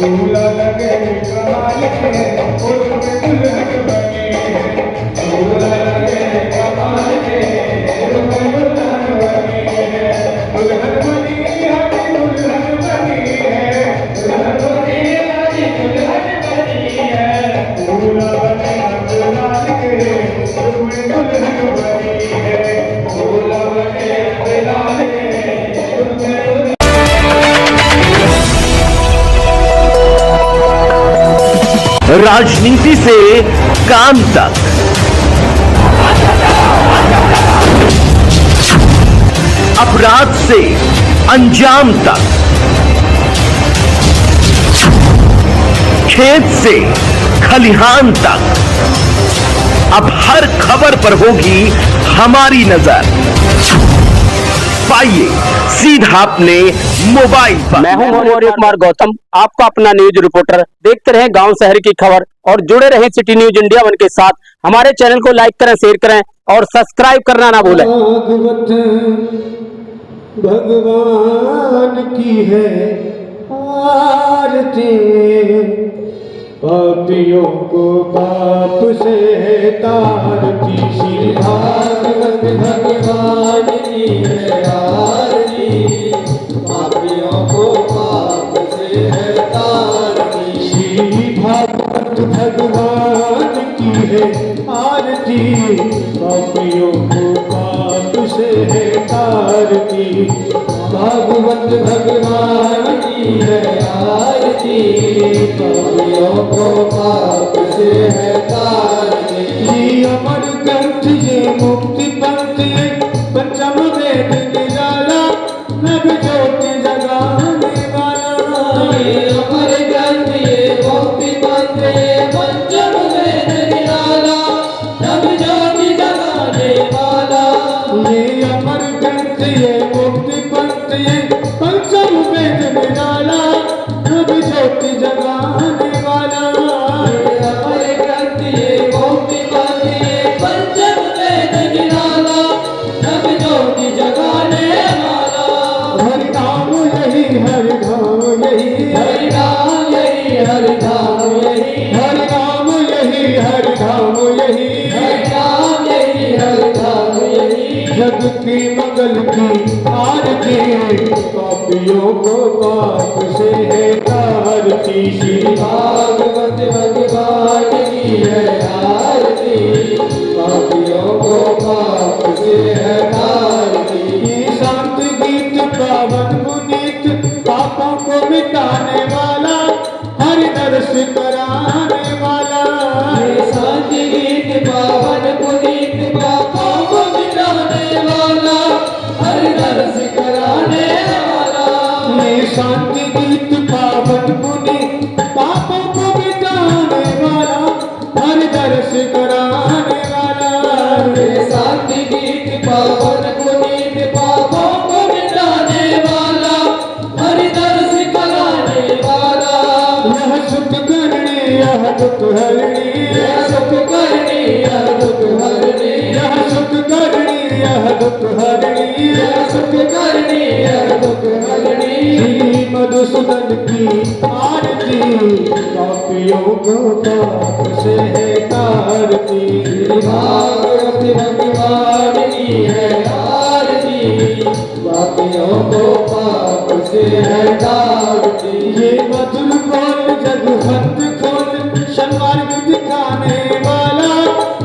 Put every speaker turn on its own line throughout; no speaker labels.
दूल्हा लगे कमाल के उसमें दुल्हन बनी है। दूल्हा लगे कमाल के उसमें दुल्हन बनी है। दुल्हन बनी हरी दुल्हन बनी है। दुल्हन बनी हरी दुल्हन बनी है। दूल्हा बने कमाल के उसमें दुल्हन बनी है। दूल्हा बने कमाल के उसमें
राजनीति से काम तक, अपराध से अंजाम तक, खेत से खलिहान तक, अब हर खबर पर होगी हमारी नजर। पाइए सीधा अपने मोबाइल पर।
मैं हूं मौर्य कुमार गौतम, आपका अपना न्यूज रिपोर्टर। देखते रहें गांव शहर की खबर और जुड़े रहें सिटी न्यूज इंडिया वन के साथ। हमारे चैनल को लाइक करें, शेयर करें और सब्सक्राइब करना ना भूलें।
भगवान की है आरती, पापियों को पाप से तारती। श्री भागवत भगवान की है आरती, पापियों को पाप से है तारती। श्री भागवत भगवान की है आरती, पापियों को पाप से है तारती। भागवत भगवान की है आरती, पापियों को पाप से है तारती। ये अमर ग्रंथ ये मुक्ति पंथ ये पंचम वेद निराला, नभ ज्योति जगाने वाला। ये अमर ग्रंथ ये मुक्ति पंथ ये पंचम वेद निराला, नभ ज्योति जगाने वाला। ये अमर ग्रंथ ये मुक्ति पंथ ये पंचम वेद निराला, नभ ज्योति जगाने वाला। ये अमर ग्रंथ ये मुक्ति पंथ ये पंचम वेद निराला, नभ ज्योति जगाने वाला। हरि नाम यही हरि धाम यही, हरि नाम यही हरि धाम यही, हरि नाम यही हरि धाम यही, हरि नाम यही हरि धाम यही। जग की मंगल की आरती, पापियों को पाप से है तारती। श्री भागवत भगवान की है आरती, पापियों को पाप से है तारती। ये शांत गीत पावन पुनीत, पापों को मिटाने वाला, हरि दर्श कराने वाला। ये शांत गीत पावन पुनीत, पापों को मिटाने वाला, हरि दर्श कराने वाला। ये शांत गीत पावन पुनीत, पापों को मिटाने वाला, हरि दर्श कराने वाला। ये शांत गीत पावन पुनीत, पापों को मिटाने वाला, हरि दर्श कराने वाला। यह सुख करनी यह दुख हरणी, यह सुख करनी यह दुख हरणी, यह सुख करनी यह दुख हरणी, यह सुख करनी यह दुख हरणी। श्री मधुसूदन की आरती, पापियों को पाप से है तारती। श्री भागवत भगवान की है आरती, पापियों को पाप से है तारती। ये मधुर बोल जगवंत खोल, सन्मार्ग दिखाने वाला,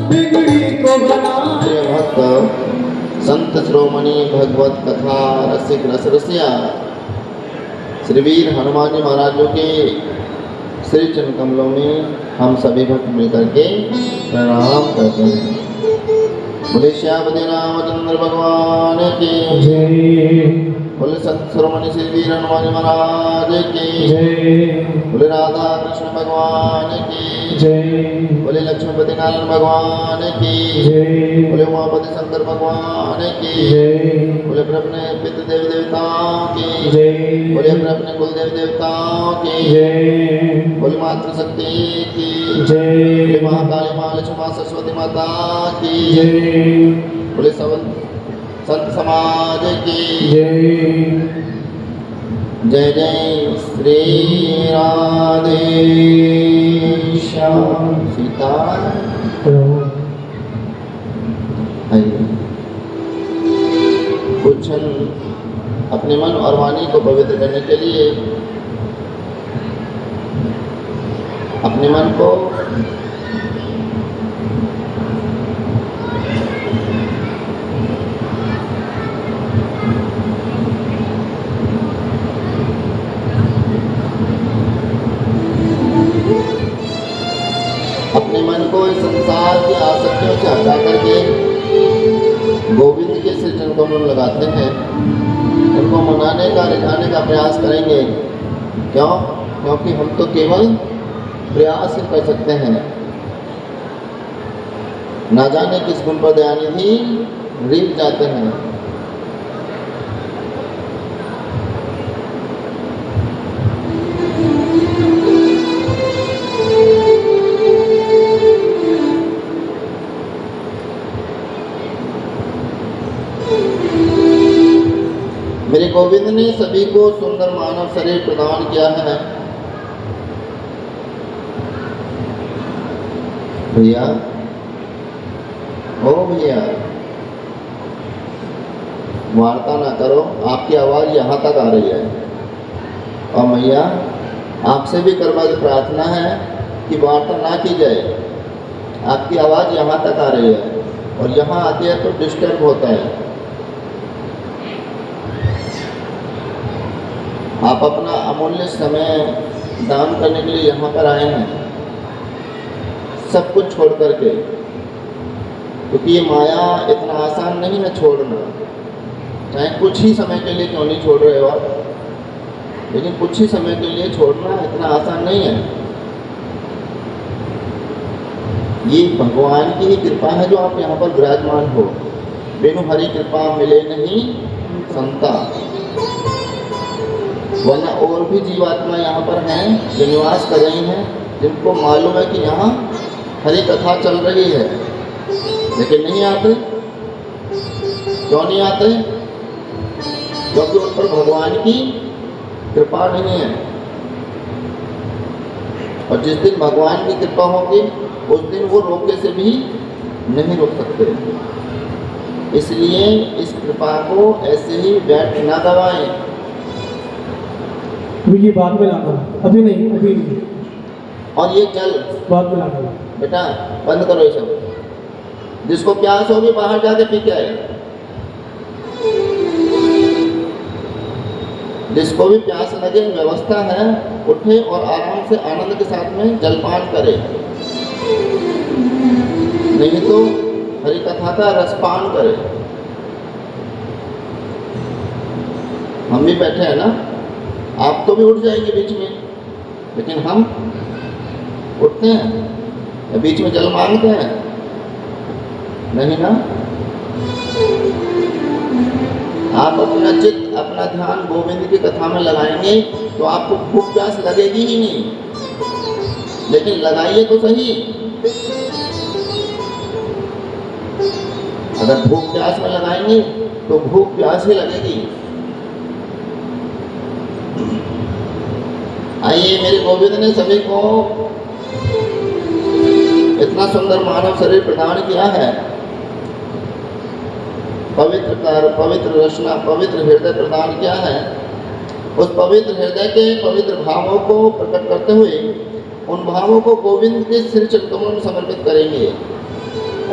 बिगड़ी को बनाने।
भक्त संत श्रोमणी भगवत कथा रसिक रस रसिया श्री वीर हनुमान जी महाराजों के श्री चरण कमलों में हम सभी भक्त मिलकर के प्रणाम करते हैं। बोले श्यामपति रामचंद्र भगवान की
जय,
बोले संत श्रोमणी श्री वीर हनुमान जी महाराज की
जय,
बोले राधा कृष्ण भगवान की
जय,
बोले लक्ष्मीपति नारायण भगवान की
जय,
बोले उमापति शंकर भगवान की
जय,
बोले अपने पितृ देवी देवताओं की
जय,
बोले अपने कुल देवी देवताओं की
जय,
बोले मातृशक्ति की
जय,
बोले महाकाली माँ लक्ष्मी माँ सरस्वती माता की
जय,
बोले संत समाज की
जय।
जय जय श्री राधे श्याम सीता। आइए कुछ क्षण अपने मन और वाणी को पवित्र करने के लिए अपने मन को इस संसार की आसक्तियों से हटा करके गोविंद के श्री चरणों में लगाते हैं, उनको मनाने का रिझाने का प्रयास करेंगे। क्यों? क्योंकि हम तो केवल प्रयास ही कर सकते हैं। ना जाने किस गुण पर दयानिधि रीत जाते हैं। मेरे गोविंद ने सभी को सुंदर मानव शरीर प्रदान किया है। भैया, ओ भैया, वार्ता ना करो, आपकी आवाज़ यहाँ तक आ रही है। और भैया, आपसे भी करबद्ध प्रार्थना है कि वार्ता ना की जाए। आपकी आवाज़ यहाँ तक आ रही है और यहाँ आती है तो डिस्टर्ब होता है। आप अपना अमूल्य समय दान करने के लिए यहाँ पर आए हैं, सब कुछ छोड़ करके, क्योंकि ये माया इतना आसान नहीं है छोड़ना। चाहे कुछ ही समय के लिए क्यों नहीं छोड़ रहे हो आप, लेकिन कुछ ही समय के लिए छोड़ना इतना आसान नहीं है। ये भगवान की ही कृपा है जो आप यहाँ पर विराजमान हो। बिनु हरि कृपा मिले नहीं संता। वरना और भी जीवात्मा यहाँ पर हैं जो निवास कर रही हैं, जिनको मालूम है कि यहाँ हरि कथा चल रही है, लेकिन नहीं आते। क्यों नहीं आते? क्योंकि उन पर भगवान की कृपा नहीं है। और जिस दिन भगवान की कृपा होगी उस दिन वो रोके से भी नहीं रोक सकते। इसलिए इस कृपा को ऐसे ही व्यर्थ न गवाएं।
ये बात में लाना, अभी नहीं, अभी नहीं।
और ये जल
बात में लाना
बेटा बंद करो ये सब। जिसको प्यास होगी बाहर जाके पी के आए। जिसको भी प्यास लगे, व्यवस्था है, उठे और आराम से आनंद के साथ में जलपान करे। नहीं तो हरि कथा का रसपान करे। हम भी बैठे हैं ना, आप तो भी उठ जाएंगे बीच में, लेकिन हम उठते हैं या बीच में जल मांगते हैं? नहीं ना। आप अपना चित्त, अपना ध्यान गोविंद की कथा में लगाएंगे तो आपको भूख प्यास लगेगी ही नहीं। लेकिन लगाइए तो सही। अगर भूख प्यास में लगाएंगे तो भूख प्यास ही लगेगी। आइए, मेरे गोविंद ने सभी को इतना सुंदर मानव शरीर प्रदान किया है। पवित्र कर, पवित्र रचना, पवित्र हृदय प्रदान किया है। उस पवित्र हृदय के पवित्र भावों को प्रकट करते हुए उन भावों को गोविंद के श्री चरणों में समर्पित करेंगे।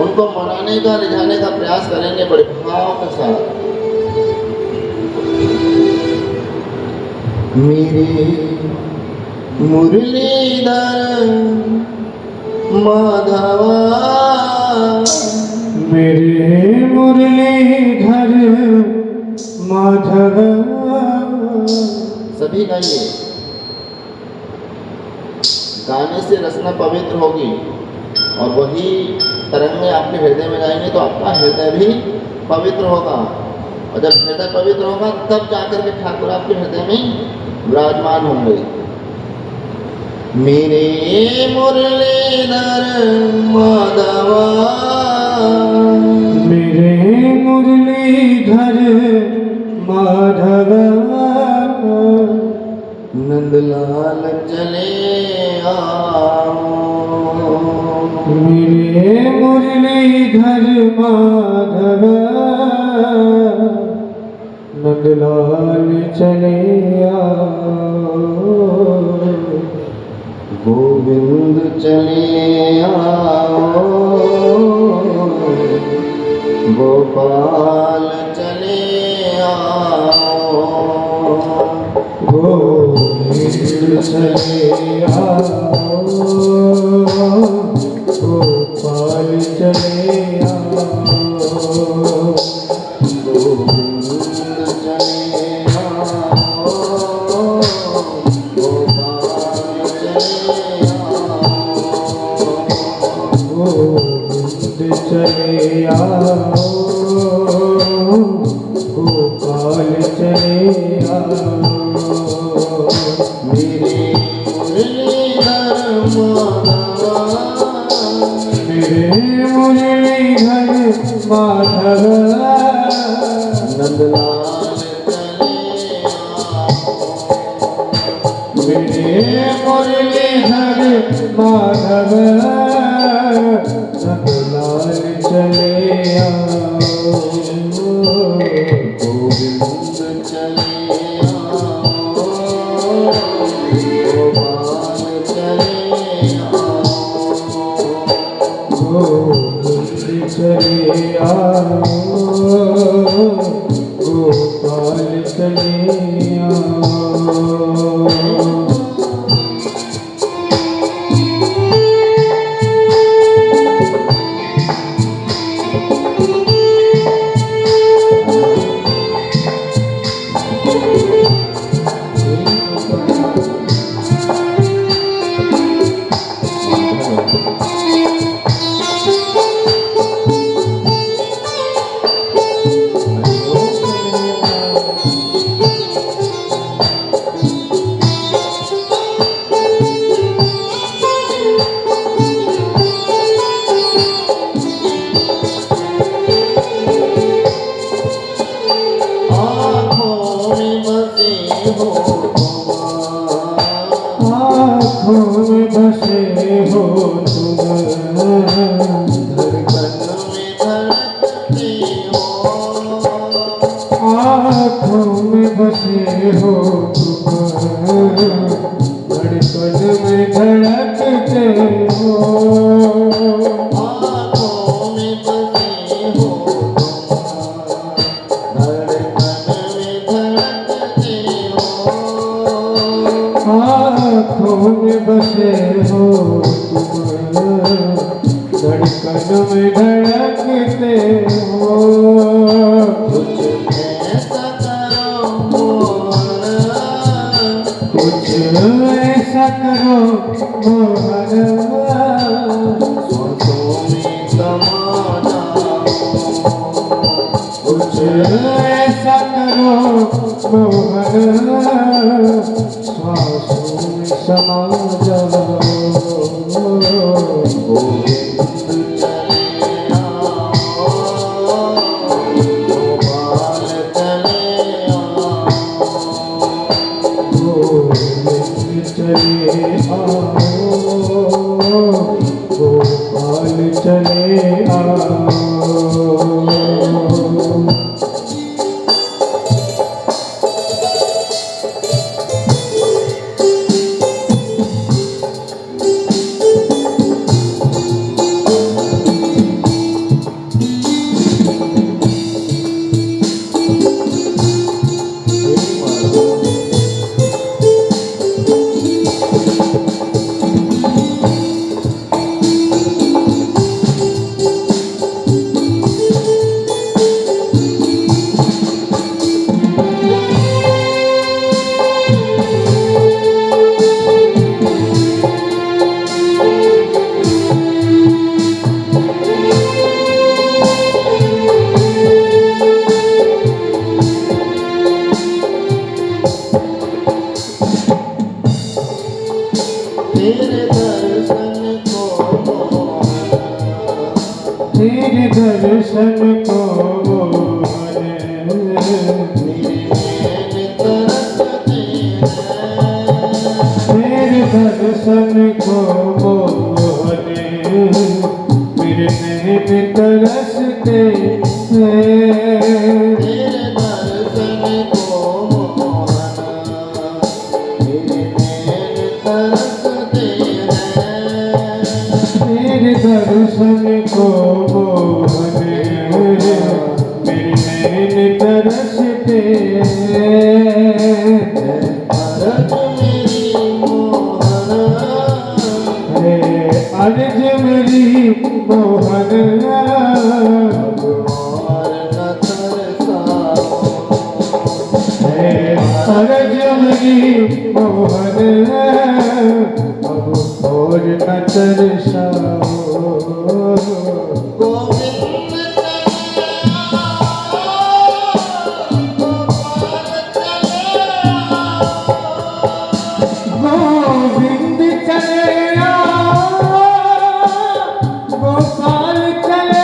उनको मनाने का, रिझाने का प्रयास करेंगे बड़े भाव के साथ। मेरे मुरलीधर माधवा,
मेरे मुरलीधर माधवा।
सभी गाइए। गाने से रचना पवित्र होगी और वही तरंगे आपके हृदय में जाएंगे तो आपका हृदय भी पवित्र होगा। और जब हृदय पवित्र होगा तब जाकर के ठाकुर आपके हृदय में विराजमान होंगे। मेरे मुरलीधर माधवा,
मेरे मुरलीधर माधवा।
नंदलाल चले आओ।
मेरे मुरलीधर माधव नंदलाल चले आओ।
गोविंद चले आओ। गोपाल चले आओ।
गोविंद चले आओ। गोपाल चले आओ।
गोविंद चले आओ। गोपाल चले आओ।
गोविंद चले आओ। गोपाल चले आओ।
मेरे मुरलीधर माधव।
मेरे मुरलीधर माधव
नंदलाल चले आओ।
मेरे मुरलीधर माधव नंदलाल चले आओ।
गोविंद चले आओ। गोपाल चले आओ।
गोविंद चले आओ। गोपाल चले आओ।
आँखों में बसे हो तुम।
आँखों में बसे हो तुम।
धड़कन में धड़कते हो।
आँखों में बसे हो तुम। धड़कन में धड़कते हो।
आँखों में बसे हो तुम। धड़कन में धड़कते हो।
आँखों में बसे हो तुम। धड़कन में धड़कते हो।
कुछ ऐसा करो मोहन।
कुछ ऐसा करो मोहन।
सांसों में समा जाओ।
कुछ ऐसा करो मोहन। श्वासों में समा जाओ।
गोविंद चले आओ। गोपाल चले आओ।
गोविंद चले आओ। गोपाल चले आओ। रसते
अरज मेरी मोहन
हे अर्ज मेरी मोहन
और न तरसाओ
हे अर्ज मेरी मोहन अब और न तरसाओ
गोविंद
गोविंद चले गोपाल चले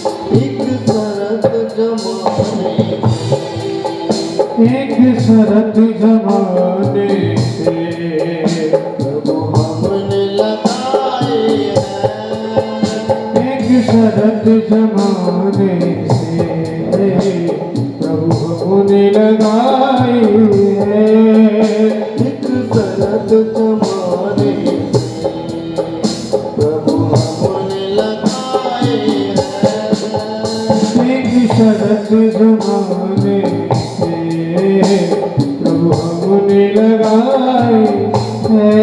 एक शरत जमाने
एक शरत जमाने से
प्रभु हमने लगाए हैं
एक शरत जमाने से प्रभु हमने लगाई है
एक शरत जमाने प्रभु हमने लगाए हैं
एक शरत जमाने से प्रभु हमने लगाई है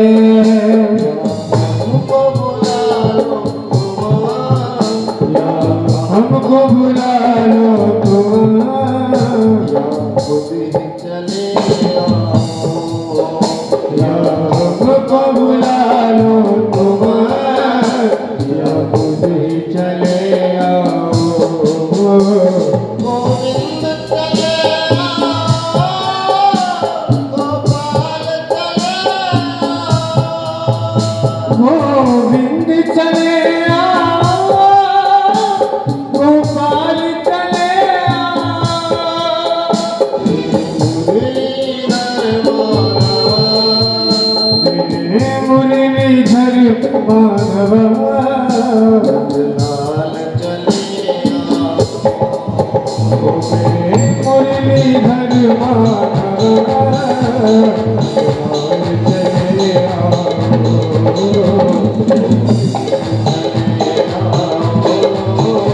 हमको बुला लो
या हमको बुला लो तुम
या खुद ही चले आओ
या हमको बुला लो तुम या खुद ही चले आओ
गोविंद चले आओ गोपाल चले आओ
गोविंद चले आओ गोपाल चले मुरलीधर माधव मुरलीधर माधव चले आओ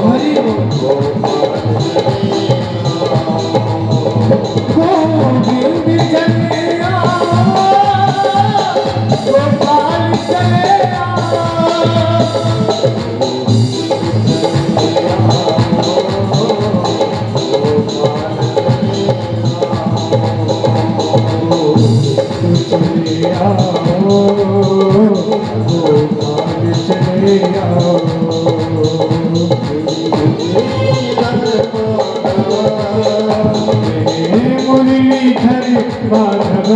हरि गोविंद चले आओ गोपाल चले मुरलीधर माधव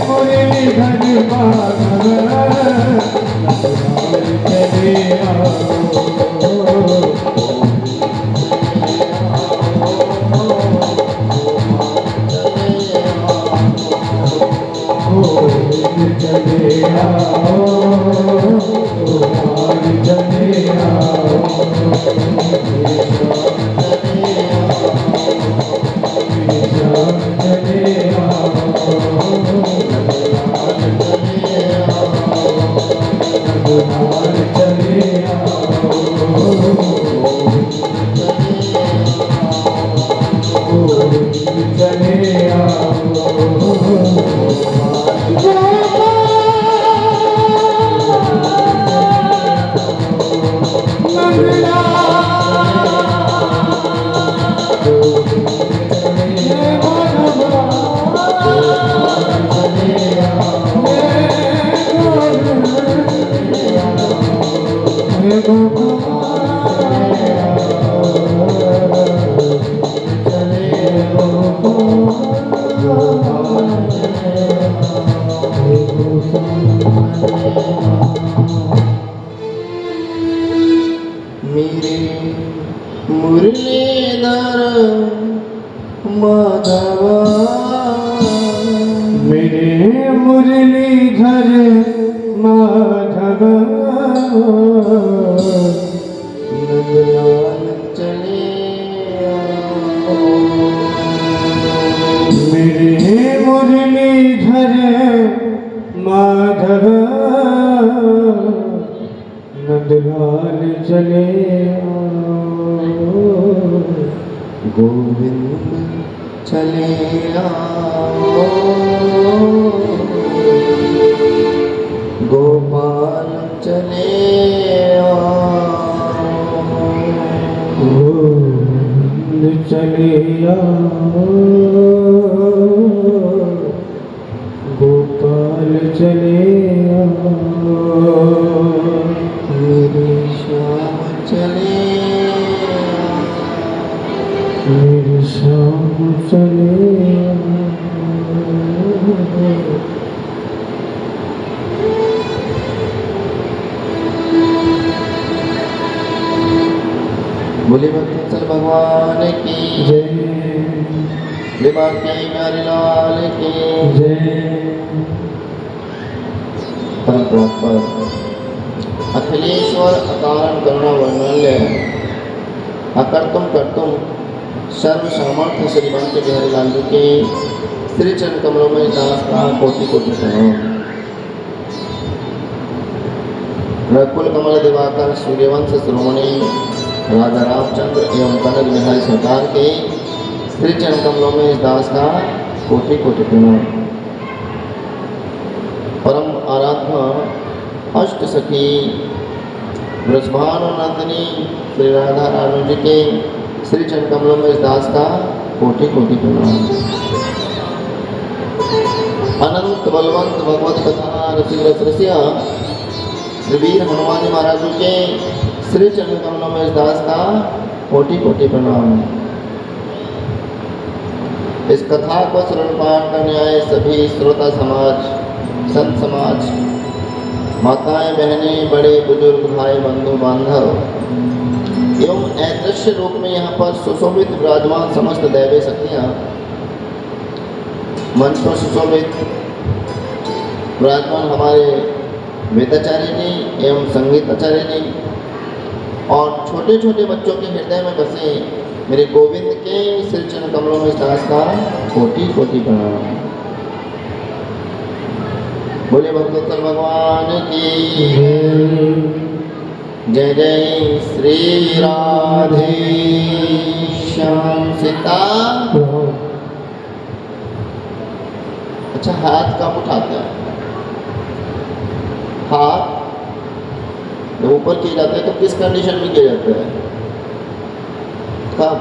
मुरलीधर माधव चले आओ चले आओ चले
मेरे मुरलीधर माधवा,
मेरे मुरलीधर माधव,
नंदलाल चले आओ।
मेरे मुरलीधर माधव, नंदलाल चले आओ।
गोविंद चले आओ, गोपाल चले आओ।
गोविंद चले आओ, गोपाल चले आओ।
मेरे श्याम चले आओ,
मेरे श्याम चले आओ।
बोले भक्तवत्सल भगवान की
जय,
विभाग के प्यारे लाल की
जय।
परम प्रॉपर अखिलेश्वर अकारण करुणा वर्णल्य अकर्तुम कर्तुम सर्व सामर्थ्य श्रीमंत बिहारी लाल जी के श्री चरण कमलों में दास का कोटि कोटि प्रणाम। रकुल कमल दिवाकर सूर्यवंश शिरोमणि राजा रामचंद्र एवं कनक बिहारी सरकार के श्री चरण कमलों में इस दास का कोटि कोटि प्रणाम। परम आराध्य अष्ट सखी ब्रजभानु नंदिनी श्री राधा रानी जी के श्री चरण कमलों में इस दास का कोटि कोटि प्रणाम। अनंत बलवंत भगवत कथा रसिक रस रसिया श्री वीर हनुमान जी महाराज जी के श्री चरण कमलों में इस दास का कोटि कोटि प्रणाम। इस कथा को श्रवण पाठ करने आए सभी श्रोता समाज, संत समाज, माताएं बहनें, बड़े बुजुर्ग, भाई बंधु बांधव एवं अदृश्य रूप में यहाँ पर सुशोभित विराजमान समस्त दैवी शक्तियाँ, मंच पर सुशोभित विराजमान हमारे वेदाचार्यनी एवं संगीताचार्यनी और छोटे छोटे बच्चों के हृदय में बसे मेरे गोविंद के श्री चरण कमलों में दास का कोटि कोटि प्रणाम। बोले भक्तवत्सल भगवान की जय। जय श्री राधे श्याम सीता। अच्छा, हाथ कब उठाते हैं? हाथ जब ऊपर किए जाते हैं तो किस कंडीशन में किए जाते हैं? कब?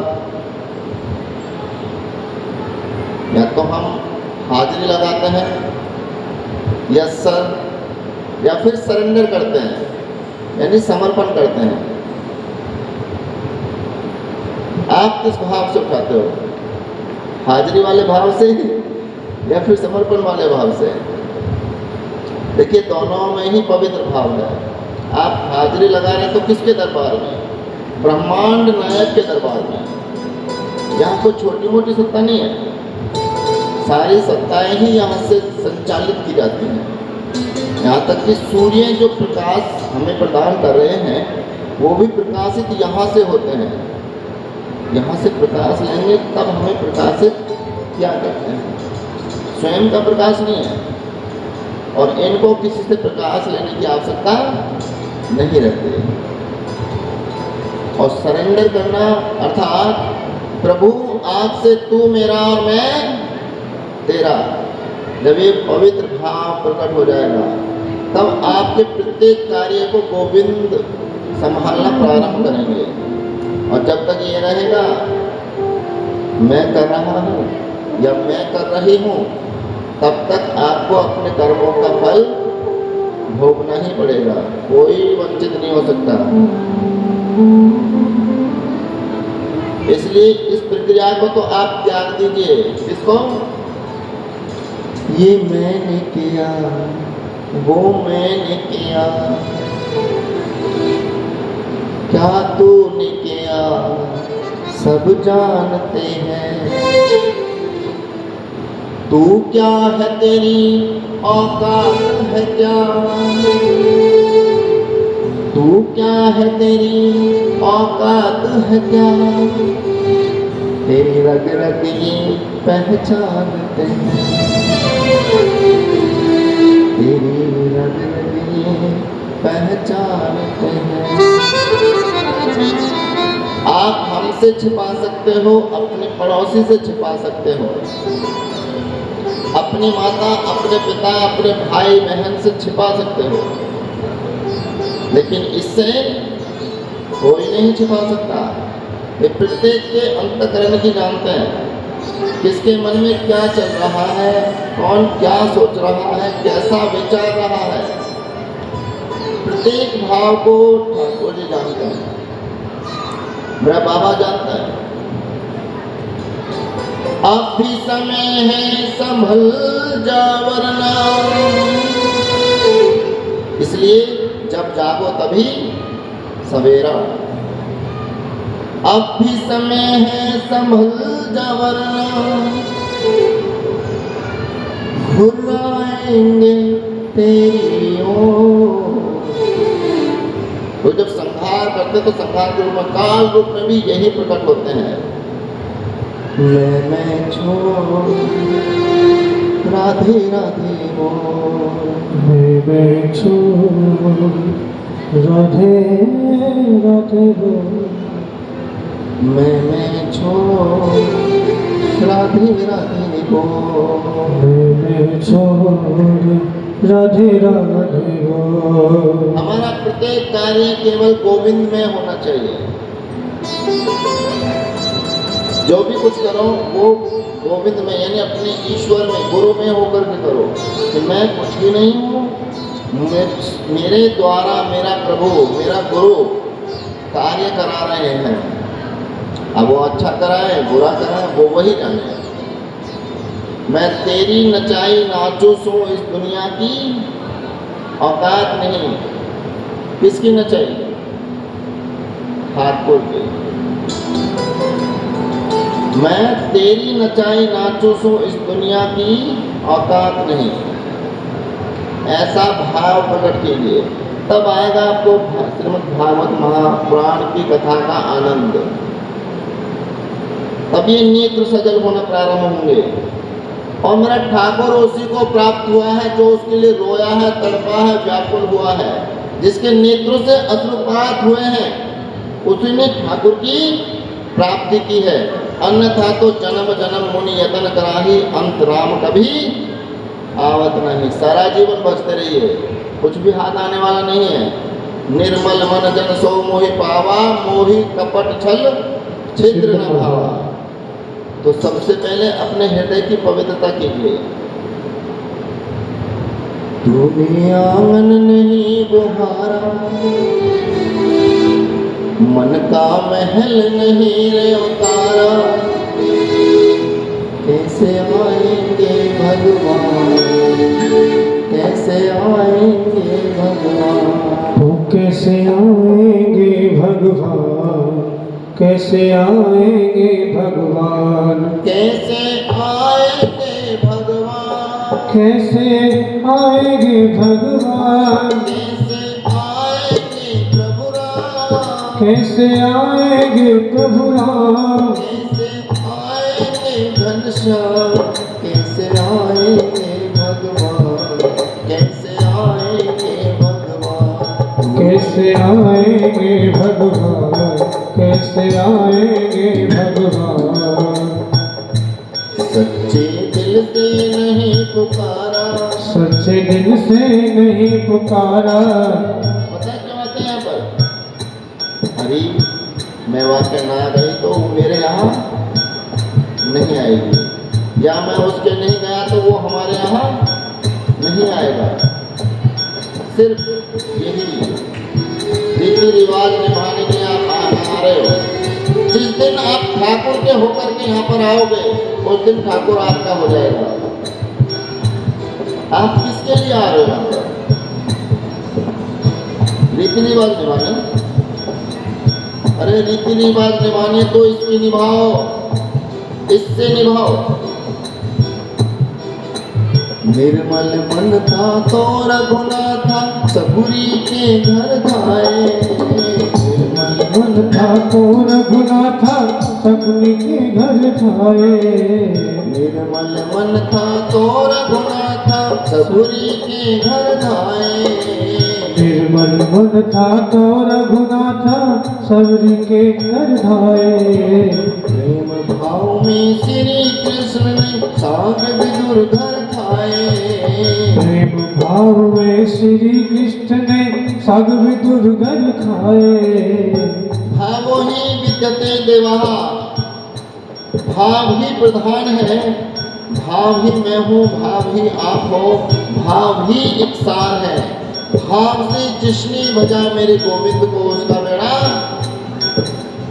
या तो हम हाजिरी लगाते हैं या फिर सरेंडर करते हैं, यानी समर्पण करते हैं। आप किस भाव से उठाते हो? हाजिरी वाले भाव से या फिर समर्पण वाले भाव से? देखिए, दोनों में ही पवित्र भाव है। आप हाजिरी लगा रहे हैं तो किसके दरबार में? ब्रह्मांड नायक के दरबार में। यहाँ कोई छोटी मोटी सत्ता नहीं है, सारी सत्ताएं ही यहाँ से संचालित की जाती हैं। यहाँ तक कि सूर्य जो प्रकाश हमें प्रदान कर रहे हैं वो भी प्रकाशित यहाँ से होते हैं। यहाँ से प्रकाश लेंगे तब हमें प्रकाशित क्या करते हैं, स्वयं का प्रकाश नहीं है। और इनको किसी से प्रकाश लेने की आवश्यकता नहीं रहती। और सरेंडर करना अर्थात प्रभु आज से तू मेरा और मैं तेरा, जब ये पवित्र भाव प्रकट हो जाएगा तब आपके प्रत्येक कार्य को गोविंद संभालना प्रारंभ करेंगे। और जब तक ये रहेगा मैं कर रहा हूँ या मैं कर रही हूँ, तब तक आपको अपने कर्मों का फल भोगना ही पड़ेगा, कोई वंचित नहीं हो सकता। इसलिए इस प्रक्रिया को तो आप त्याग दीजिए। किसको? ये मैंने किया, वो मैंने किया। क्या तूने किया सब जानते हैं, तू क्या है तेरी औकात है क्या, तू क्या है तेरी औकात है क्या, तेरी रग रग ये पहचानते हैं, तेरी रग रग ये पहचानते हैं। आप हमसे छिपा सकते हो, अपने पड़ोसी से छिपा सकते हो, अपनी माता, अपने पिता, अपने भाई बहन से छिपा सकते हो, लेकिन इससे कोई नहीं छिपा सकता। ये प्रत्येक के अंतःकरण की जानते हैं, किसके मन में क्या चल रहा है, कौन क्या सोच रहा है, कैसा विचार रहा है। प्रत्येक भाव को ठाकुर जी जानते हैं, मेरा बाबा जानता है। अब भी समय है संभल जा वरना, इसलिए जब जागो तभी सवेरा। अब भी समय है संभल जा वरना, घुराएंगे तेरी ओर। तो जब संहार करते तो संहार के रूप में, काल रूप में भी यही प्रकट होते हैं। मैं छोड़ राधे राधे बोल,
मैं छोड़ राधे राधे बोल,
मैं छोड़ राधे राधे बोल,
मैं छोड़ राधे राधे बोल।
हमारा प्रत्येक कार्य केवल गोविंद में होना चाहिए। जो भी कुछ करो वो गोविंद में, यानी अपने ईश्वर में, गुरु में होकर के करो कि मैं कुछ भी नहीं हूँ, मेरे द्वारा मेरा प्रभु, मेरा गुरु कार्य करा रहे हैं। अब वो अच्छा कराए बुरा कराए वो वही जाने। मैं तेरी नचाई नाचो सो इस दुनिया की औकात नहीं। किसकी नचाई? ठाकुर की। मैं तेरी नचाई नाचो सो इस दुनिया की औकात नहीं, ऐसा भाव प्रकट कीजिए, तब आएगा आपको श्रीमद् भागवत महापुराण की कथा का आनंद। तब ये नेत्र सजल होना प्रारंभ होंगे। और मेरा ठाकुर उसी को प्राप्त हुआ है जो उसके लिए रोया है, तड़पा है, व्याकुल हुआ है, जिसके नेत्रों से अश्रुपात हुए हैं, उसी ने ठाकुर की प्राप्ति की है। अन्यथा तो जन्म जन्म मुनि यतन कराही, अंत राम कभी आवत नहीं। सारा जीवन बचते रहिए, कुछ भी हाथ आने वाला नहीं है। निर्मल मन जन सो मोहि पावा, मोहि कपट छल छिद्र न भावा। तो सबसे पहले अपने हृदय की पवित्रता कीजिए। तूने आंगन नहीं बुहारा, मन का महल नहीं रे उतारा, कैसे आएंगे भगवान, कैसे आएंगे भगवान,
वो कैसे आएंगे भगवान, कैसे आएंगे भगवान,
कैसे आएंगे भगवान,
कैसे आएंगे भगवान,
कैसे आएंगे प्रभु राम,
कैसे आएंगे प्रभु राम,
कैसे आएंगे घनश्याम, कैसे आएंगे भगवान, कैसे आएंगे भगवान,
कैसे आएंगे भगवान, कैसे आएंगे भगवान।
सच्चे दिल से नहीं पुकारा,
सच्चे दिल से नहीं पुकारा।
पता है क्या बात है यहाँ पर? अरे मैं वाक्य ना गई तो वो मेरे यहाँ नहीं आएगी, या मैं उसके नहीं गया तो वो हमारे यहाँ नहीं आएगा। सिर्फ यही रीति रिवाज निभाने के आप आ रहे हो। जिस दिन आप ठाकुर के होकर के यहाँ पर आओगे उस दिन ठाकुर आपका हो जाएगा। आप किसके लिए आ रहे हो यहाँ पर? रीति रिवाज निभाने। अरे रीति रिवाज निभाने तो इसकी निभाओ, इससे निभाओ। निर्मल मन था तो रघुनाथा सबुरी के घर धाए। निर्मल
मन था तो रघुनाथा सबरी के घर धाए।
निर्मल मन था तो रघुनाथा सबुरी के घर धाए।
निर्मल मन था तो रघुनाथा सबरी के घर धाए।
प्रेम भाव में श्री कृष्ण ने साग विदुर घर खाए।
प्रेम भाव में श्री कृष्ण ने साग विदुर घर खाए।
भावो ही विद्यते देवा, भाव ही प्रधान है। भाव ही मैं हूँ, भाव ही आप हो, भाव ही एक सार है। भाव से जिसने भजा मेरे गोविंद को उसका बेड़ा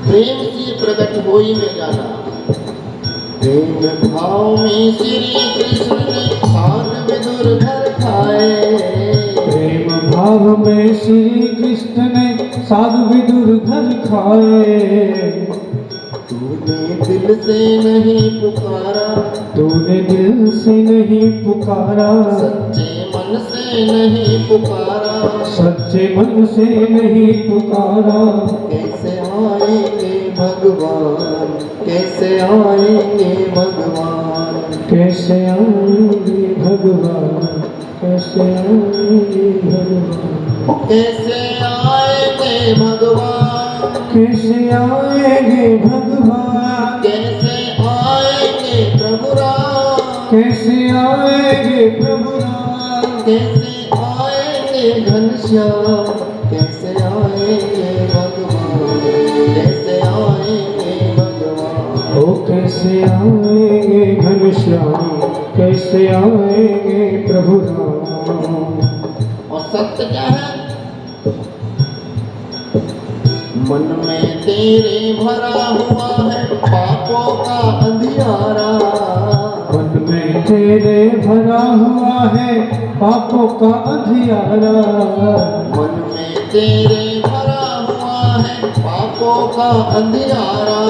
प्रेम से प्रकट हो ही में जाना। प्रेम भाव में श्री कृष्ण ने साग विदुर घर खाए।
प्रेम भाव में श्री कृष्ण ने साग विदुर घर खाए।
तूने दिल से नहीं पुकारा,
तूने दिल से नहीं पुकारा,
सच्चे मन से नहीं पुकारा।
सच्चे मन से नहीं पुकारा।
कैसे आएंगे भगवान, कैसे आएंगे भगवान।
कैसे आएंगे भगवान, कैसे आएंगे भगवान।
कैसे आएंगे भगवान,
कैसे आएंगे भगवान।
कैसे आएंगे प्रभु राम।
कैसे आएंगे प्रभु राम।
कैसे आएंगे घनश्याम। कैसे आएंगे भगवान, कैसे आएंगे भगवान।
ओ कैसे आएंगे घनश्याम, कैसे आएंगे प्रभु राम।
और सत्य क्या है? मन में तेरे भरा हुआ है पापों का अंधियारा।
मन में तेरे भरा हुआ है पापों का अंधियारा।
मन में तेरे भरा हुआ है पापों का अंधियारा।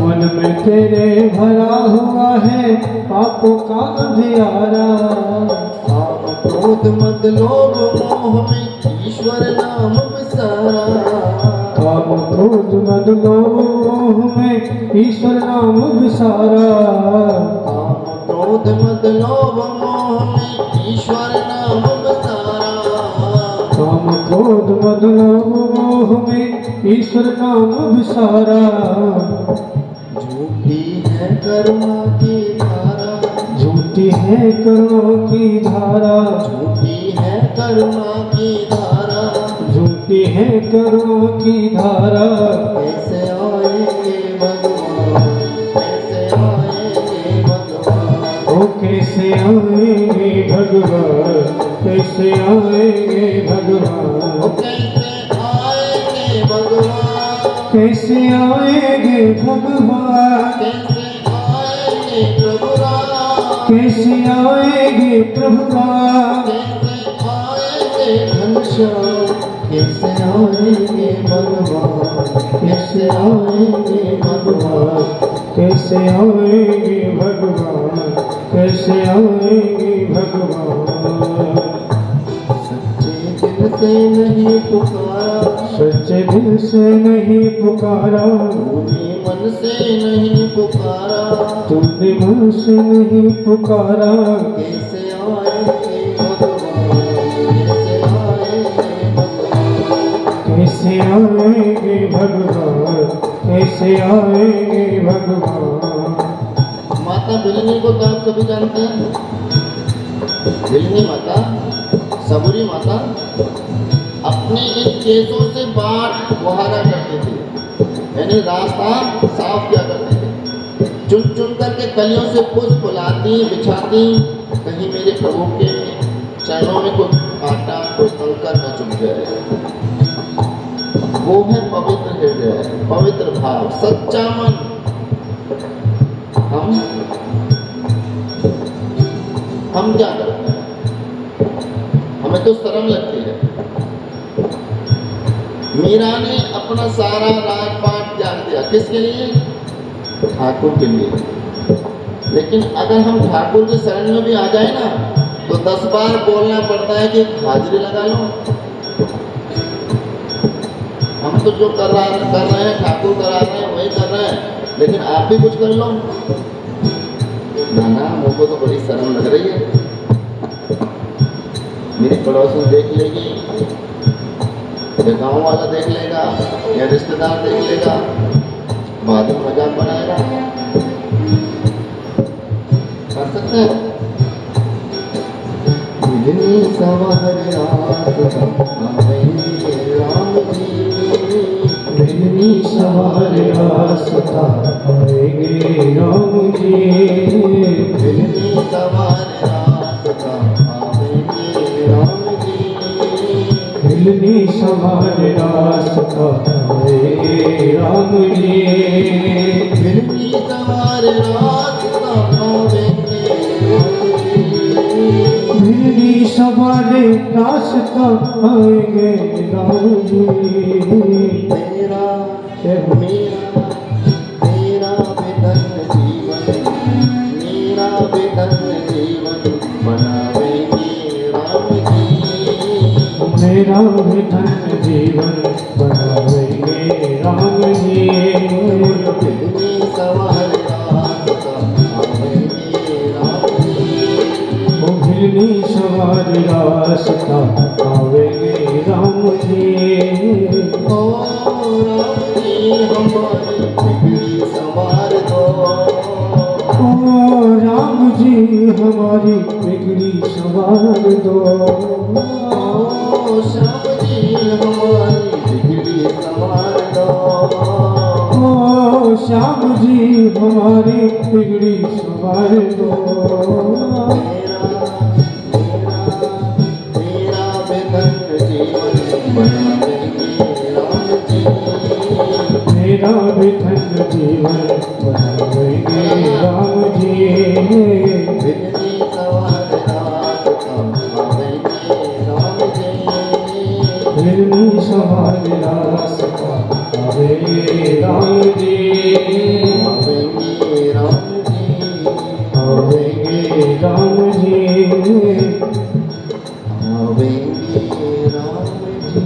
मन में तेरे भरा हुआ है पापों का अंधियारा।
काम क्रोध मद लोभ मोह में ईश्वर नाम विसारा।
काम क्रोध मद लोभ मोह में ईश्वर नाम विसारा।
काम क्रोध मद लोभ मोह में ईश्वर नाम विसारा।
काम क्रोध मद लोभ मोह में ईश्वर नाम विसारा।
झूठी है कर्मा की धारा।
झूठी है कर्मों की धारा।
झूठी है कर्मा की धारा।
झूठी है कर्मों की धारा।
कैसे आएंगे भगवान, कैसे आएंगे भगवान।
ओ कैसे आएंगे भगवान, कैसे आएंगे भगवान।
ओ कैसे आएंगे भगवान।
कैसे आएंगे भगवान।
कैसे आएंगे प्रभु राम।
कैसे आएंगे प्रभु राम।
कैसे आएंगे घनश्याम। कैसे आएंगे भगवान, कैसे आएंगे भगवान।
कैसे आएंगे भगवान, कैसे आएंगे भगवान।
सच्चे दिल से नहीं पुकारा।
सच्चे दिल से नहीं पुकारा।
तूने मन से नहीं पुकारा।
तूने मन से नहीं पुकारा।
कैसे आएंगे भगवान, कैसे आएंगे भगवान।
कैसे आएंगे भगवान, कैसे आएंगे भगवान।
माता बिलनी को तो आप सभी जानते हैं। बिलनी माता, सबुरी माता अपने इन केसों से बाढ़ बहारा करती थी, यानी रास्ता साफ किया करती थी। चुन चुन करके कलियों से पुष्प लाती बिछाती, कहीं मेरे प्रभु के चरणों में कोई कांटा कोई कंकर न चुभ जाए। वो है पवित्र हृदय, पवित्र भाव, सच्चा मन। हम क्या करते हैं? हमें तो शर्म लगती है। मीरा ने अपना सारा राजपाट त्याग दिया, किसके लिए? ठाकुर के लिए। लेकिन अगर हम ठाकुर के शरण में भी आ जाए ना तो 10 बार बोलना पड़ता है कि हाजिरी लगा लो। हम तो जो कर रहे हैं ठाकुर करा रहे हैं वही कर रहे हैं, लेकिन आप भी कुछ कर लो ना। ना, मुझको तो बड़ी शर्म लग रही है। मेरी पड़ोसन देख लेगी या गाँव वाला देख लेगा या रिश्तेदार देख लेगा, बाद में मजाक बनाएगा। कर सकते हैं? राम जी
बिजली सवार रास्ता आएंगे राम जी,
बिजली सवार रास्ता आएंगे राम जी,
बिजली सवार रास्ता आएंगे राम जी,
बिजली सवार रास्ता आएंगे राम जी,
बिजली सवार रास्ता आएंगे राम जी।
मेरा मेरा मेरा बेदन जीवन, मेरा बेदन जीवन बनावेंगे राम जी,
मेरा भी धन जीवन बनावेंगे राम जी,
बिजली सवार रास्ता आवेंगे राम जी,
ओ बिजली सवार रास्ता आवेंगे राम जी।
ओ राम जी हमारी बिगड़ी सवार दो,
ओ राम जी हमारी बिगड़ी सवार दो,
ओ श्याम जी हमारी बिगड़ी सवार दो,
ओ श्याम जी हमारी बिगड़ी सवार दो,
मेरा बेदन जीवन बनावेंगे राम जी,
मेरा भी धन जीवन बनावेंगे राम जी,
बिजली सवार रास्ता आवेंगे राम जी,
बिजली सवार रास्ता आवेंगे राम जी,
आवेंगे राम जी,
आवेंगे राम जी,
आवेंगे राम जी।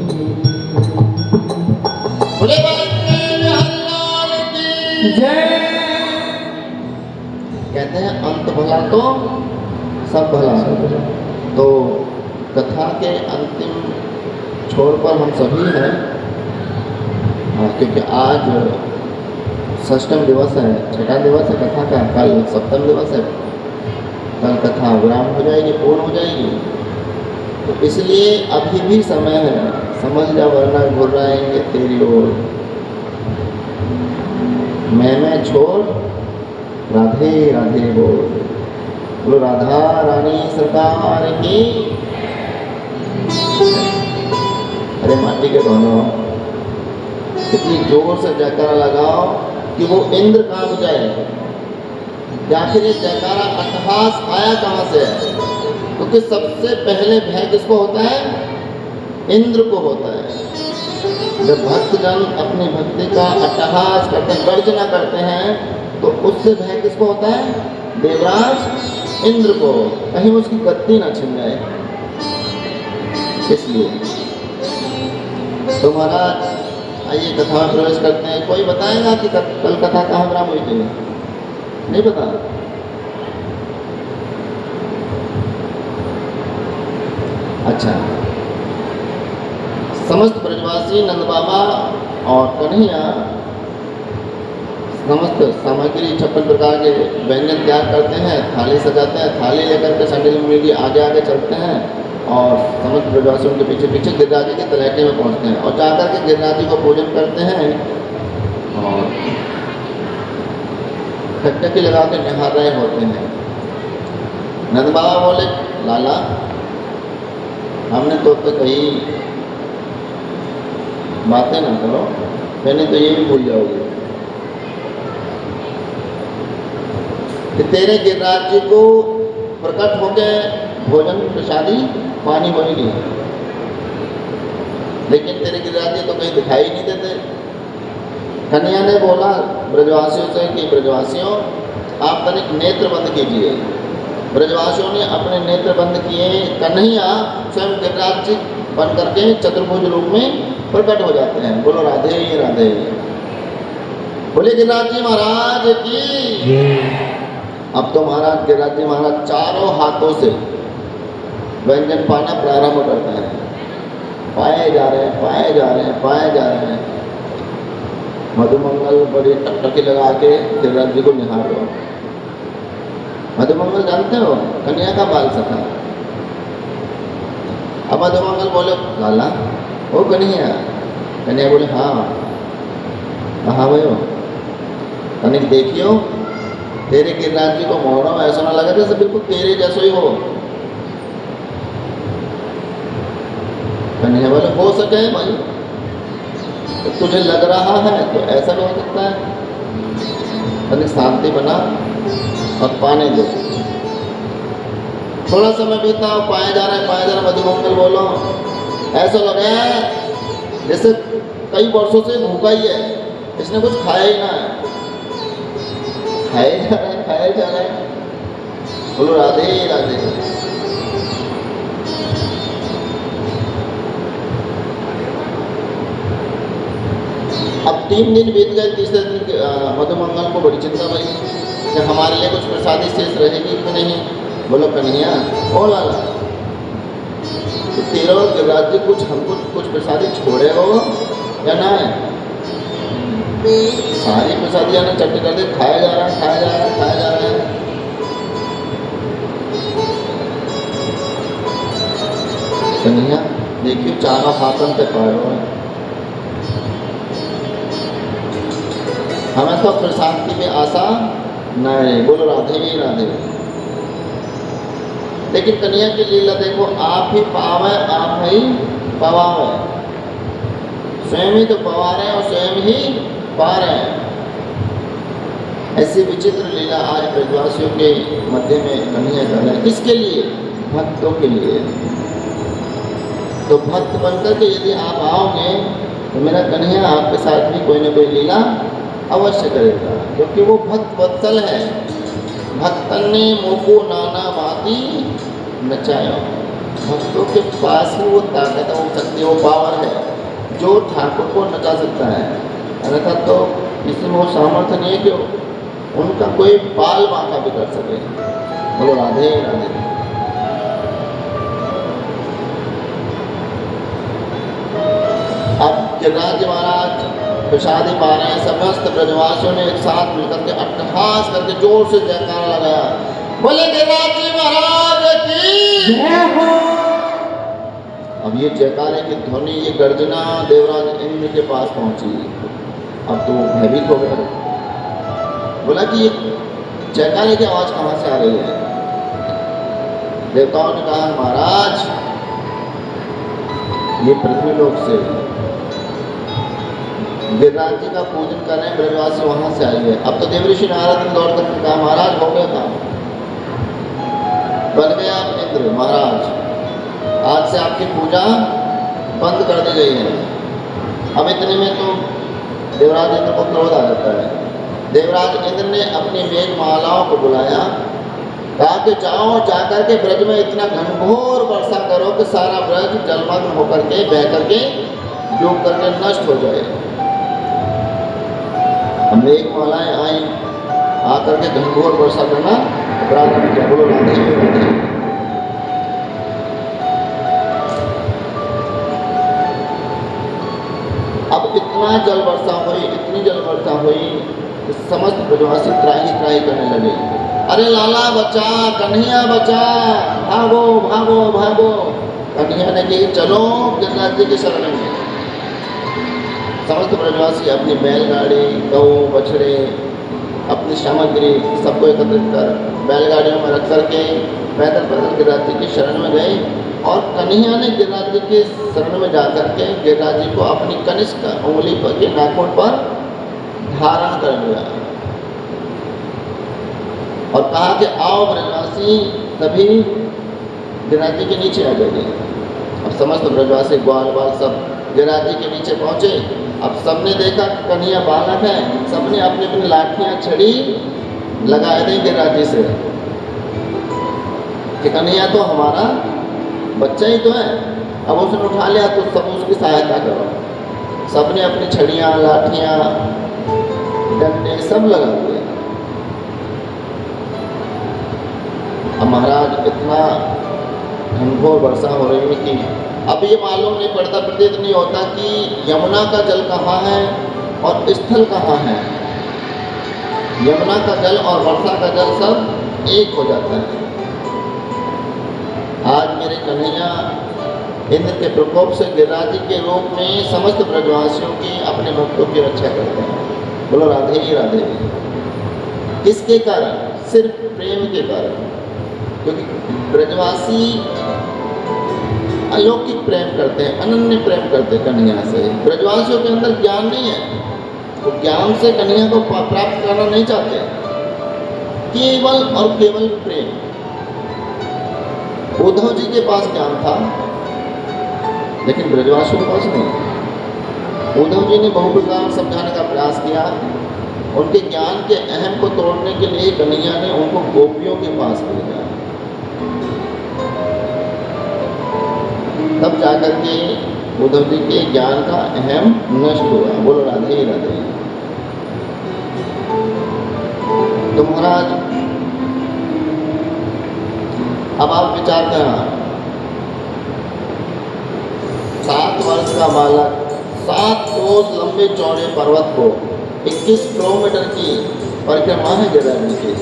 बोले बाबा हरिलाल की
जय।
कहते हैं अंत भला तो सब भला। तो कथा के अंतिम छोर पर हम सभी हैं, क्योंकि आज षष्ठम दिवस है, छठा दिवस है कथा का, कल सप्तम दिवस है, कल कथा विराम हो जाएगी, पूर्ण हो जाएगी। तो इसलिए अभी भी समय है, समझ जा वरना घुर्राएंगे तेरी ओर। मैं छोड़ राधे राधे बोल। बोलो राधा रानी सरकार की। अरे माटी के बहनों, इतनी जोर से जयकारा लगाओ कि वो इंद्र कांप जाए। आखिर ये जयकारा अट्टहास आया कहाँ से है? क्योंकि सबसे पहले भय किसको होता है? इंद्र को होता है। जब भक्तजन अपनी भक्ति का अट्टहास करते हैं, गर्जना करते हैं, तो उससे भय किसको होता है? देवराज इंद्र को, कहीं उसकी गद्दी ना छिन जाए। इसलिए तो महाराज आइए कथा में प्रवेश करते हैं। कोई बताएगा कि कल कथा कहाँ विराम हुई थी? नहीं पता? अच्छा, समस्त ब्रजवासी नंद बाबा और कन्हैया समस्त सामग्री 56 प्रकार के व्यंजन तैयार करते हैं, थाली सजाते हैं, थाली लेकर के संडे में भी आगे आगे चलते हैं और समस्त ब्रजवासियों के पीछे पीछे गिरिराज जी के तलहटे में पहुंचते हैं और जाकर के गिरिराज जी को पूजन करते हैं और टकटकी लगा के निहार रहे होते हैं। नंद बाबा बोले, लाला हमने तो कही बातें ना करो, मैंने तो ये भी भूल जाओगे कि तेरे गिरिराज जी को प्रकट हो गए भोजन प्रसादी पानी होगी। लेकिन तेरे गिरिराज जी तो कहीं दिखाई नहीं देते। कन्या ने बोला ब्रजवासियों से कि ब्रजवासियों आप तनिक नेत्र बंद कीजिए। ब्रजवासियों ने अपने नेत्र बंद किए। कन्हैया स्वयं गिरिराज जी बन करके चतुर्भुज रूप में प्रकट हो जाते हैं। बोलो राधे राधे। बोले गिरिराज जी महाराज की। अब तो महाराज गिरिराज जी महाराज चारों हाथों से व्यंजन पाना प्रारंभ करते हैं। पाए जा रहे हैं, पाए जा रहे हैं, पाए जा रहे हैं। मधुमंगल बड़ी टकटकी लगा के गिरिराज जी को निहार लो। मधुमंगल जानते हो, कन्या का बाल सखा। अब मधुमंगल बोले लाला वो कन्हैया। कन्या बोले हाँ कहाँ भयो, तनिक देखियो तेरे गिरिराज जी को मोहरा ऐसा ना लगा जैसे बिल्कुल तेरे जैसो ही हो। कन्हैया बोले हो सके भाई, तो तुझे लग रहा है तो ऐसा भी हो सकता है। तनिक शांति बना और पाने दो। थोड़ा समय बीता, पाए जा रहे हैं, पाए जा रहे। मधुमंगल बोलो ऐसा लग रहा है जैसे कई वर्षों से भूखा ही है, इसने कुछ खाया ही ना है। खाए जा रहे हैं, खाए जा रहे हैं। बोलो राधे राधे। अब 3 दिन बीत गए। तीसरे दिन मधुमंगल को बड़ी चिंता हुई कि हमारे लिए कुछ प्रसादी शेष रहेगी कि नहीं। बोलो कन्हैया ओ लाला, तो तेरा गिरिराज जी कुछ हमको कुछ प्रसादी छोड़े हो या ना है? सारी प्रसादियाँ ने चट्टी कर दी। खाया जा रहा है, खाया जा रहा है, खाया जा रहा है। कन्हैया देखियो चारों हाथों पे पाड़ो है। हमें तो प्रसाद की भी आशा नहीं। बोलो राधे राधे। लेकिन कन्हैया की लीला देखो, आप ही पावे आप ही पवावे। स्वयं ही तो पवा रहे हैं और स्वयं ही पा रहे हैं। ऐसी विचित्र लीला आज ब्रजवासियों के मध्य में कन्हैया कर रहे हैं। किसके लिए? भक्तों के लिए। तो भक्त बनकर के यदि आप आओगे तो मेरा कन्हैया आपके साथ भी कोई न कोई लीला अवश्य करेगा, क्योंकि वो भक्त वत्सल है। भक्तन ने मोको नाना बाती नचाया। भक्तों के पास ही वो ताकत, वो शक्ति, वो पावर है जो ठाकुर को नचा सकता है। अन्यथा तो किसी में वो सामर्थ्य नहीं है कि उनका कोई बाल बांका भी कर सके। बोलो राधे राधे। अब गिरिराज जी महाराज प्रसादी पा रहे हैं। समस्त ब्रजवासियों ने एक साथ मिलकर के अट्टहास करके जोर से जयकारा लगाया। बोले गिरिराज जी महाराज की जय हो। अब ये जयकारे की ध्वनि, ये गर्जना देवराज इंद्र के पास पहुंची। अब तो भयभीत हो गए। बोला कि ये जयकारे की आवाज कहाँ से आ रही है? देवताओं ने कहा महाराज ये पृथ्वी लोक से गिरिराज जी का पूजन कर रहे हैं ब्रजवासी, वहां से आई है। अब तो देवऋषि नारद ने दौड़ कर कहा महाराज हो गया काम, बन गया आप इंद्र महाराज, आज से आपकी पूजा बंद कर दी गई है। अब इतने में तो देवराज इंद्र को क्रोध आ जाता है। देवराज इंद्र ने अपनी मेघमालाओं को बुलाया, कहा कि जाओ जाकर के ब्रज में इतना घनघोर वर्षा करो कि सारा ब्रज जलमग्न होकर के बह करके डूब करके नष्ट हो जाए। मेघमालाएं आई, आकर के घनघोर वर्षा करना प्रारंभ किया। बोलो राधे राधे। अब इतना जल वर्षा हुई, इतनी जल वर्षा हुई कि समस्त ब्रजवासी त्राही करने लगे। अरे लाला बचा, कन्हैया बचा, भागो भागो भागो। कन्हैया ने कही चलो गिरिराज जी के शरण में। समस्त ब्रजवासी अपनी बैलगाड़ी, गौ, बछड़े, अपनी सामग्री सबको एकत्रित कर बैलगाड़ियों में रख करके पैदल पैदल गिरिराज जी की शरण में गए। और कन्हैया ने गिरिराज जी के शरण में जाकर के गिरिराज जी को अपनी कनिष्ठ उंगली पर के नाखून पर धारण कर लिया और कहा कि आओ ब्रजवासी सभी गिरिराज जी के नीचे आ जाइए। अब समस्त ब्रजवासी ग्वाल बाल सब गिरिराज जी के नीचे पहुँचे। अब सबने देखा कन्हैया बालक है, सबने अपनी अपनी लाठियाँ छड़ी लगा दी गिरिराज जी से कि कन्हैया तो हमारा बच्चा ही तो है, अब उसने उठा लिया तो सब उसकी सहायता करो। सबने अपनी छड़ियाँ, लाठियाँ, डंडे सब लगा दिए। अब महाराज इतना घनघोर वर्षा हो रही है कि अब ये मालूम नहीं पड़ता, प्रतीत नहीं होता कि यमुना का जल कहाँ है और स्थल कहाँ है। यमुना का जल और वर्षा का जल सब एक हो जाता है। आज मेरे कन्हैया इंद्र के प्रकोप से गिरिराज जी के रूप में समस्त ब्रजवासियों की, अपने भक्तों की रक्षा करते हैं। बोलो राधे ही राधे। किसके कारण? सिर्फ प्रेम के कारण, क्योंकि ब्रजवासी अलौकिक प्रेम करते हैं, अनन्य प्रेम करते हैं कन्हैया से। ब्रजवासियों के अंदर ज्ञान नहीं है, वो ज्ञान से कन्हैया को प्राप्त करना नहीं चाहते, केवल और केवल प्रेम। उद्धव जी के पास ज्ञान था लेकिन ब्रजवासियों के पास नहीं। उद्धव जी ने बहु प्रकार समझाने का प्रयास किया, उनके ज्ञान के अहम को तोड़ने के लिए कन्हैया ने उनको गोपियों के पास भेजा। तब जाकर के उद्धव जी के ज्ञान का अहम नष्ट हुआ। बोलो राधे ही राधे। तो महाराज अब आप विचार करना, 7 वर्ष का बालक 7 कोस लंबे चौड़े पर्वत को 21 किलोमीटर की परिक्रमा है गिरिराज जी की,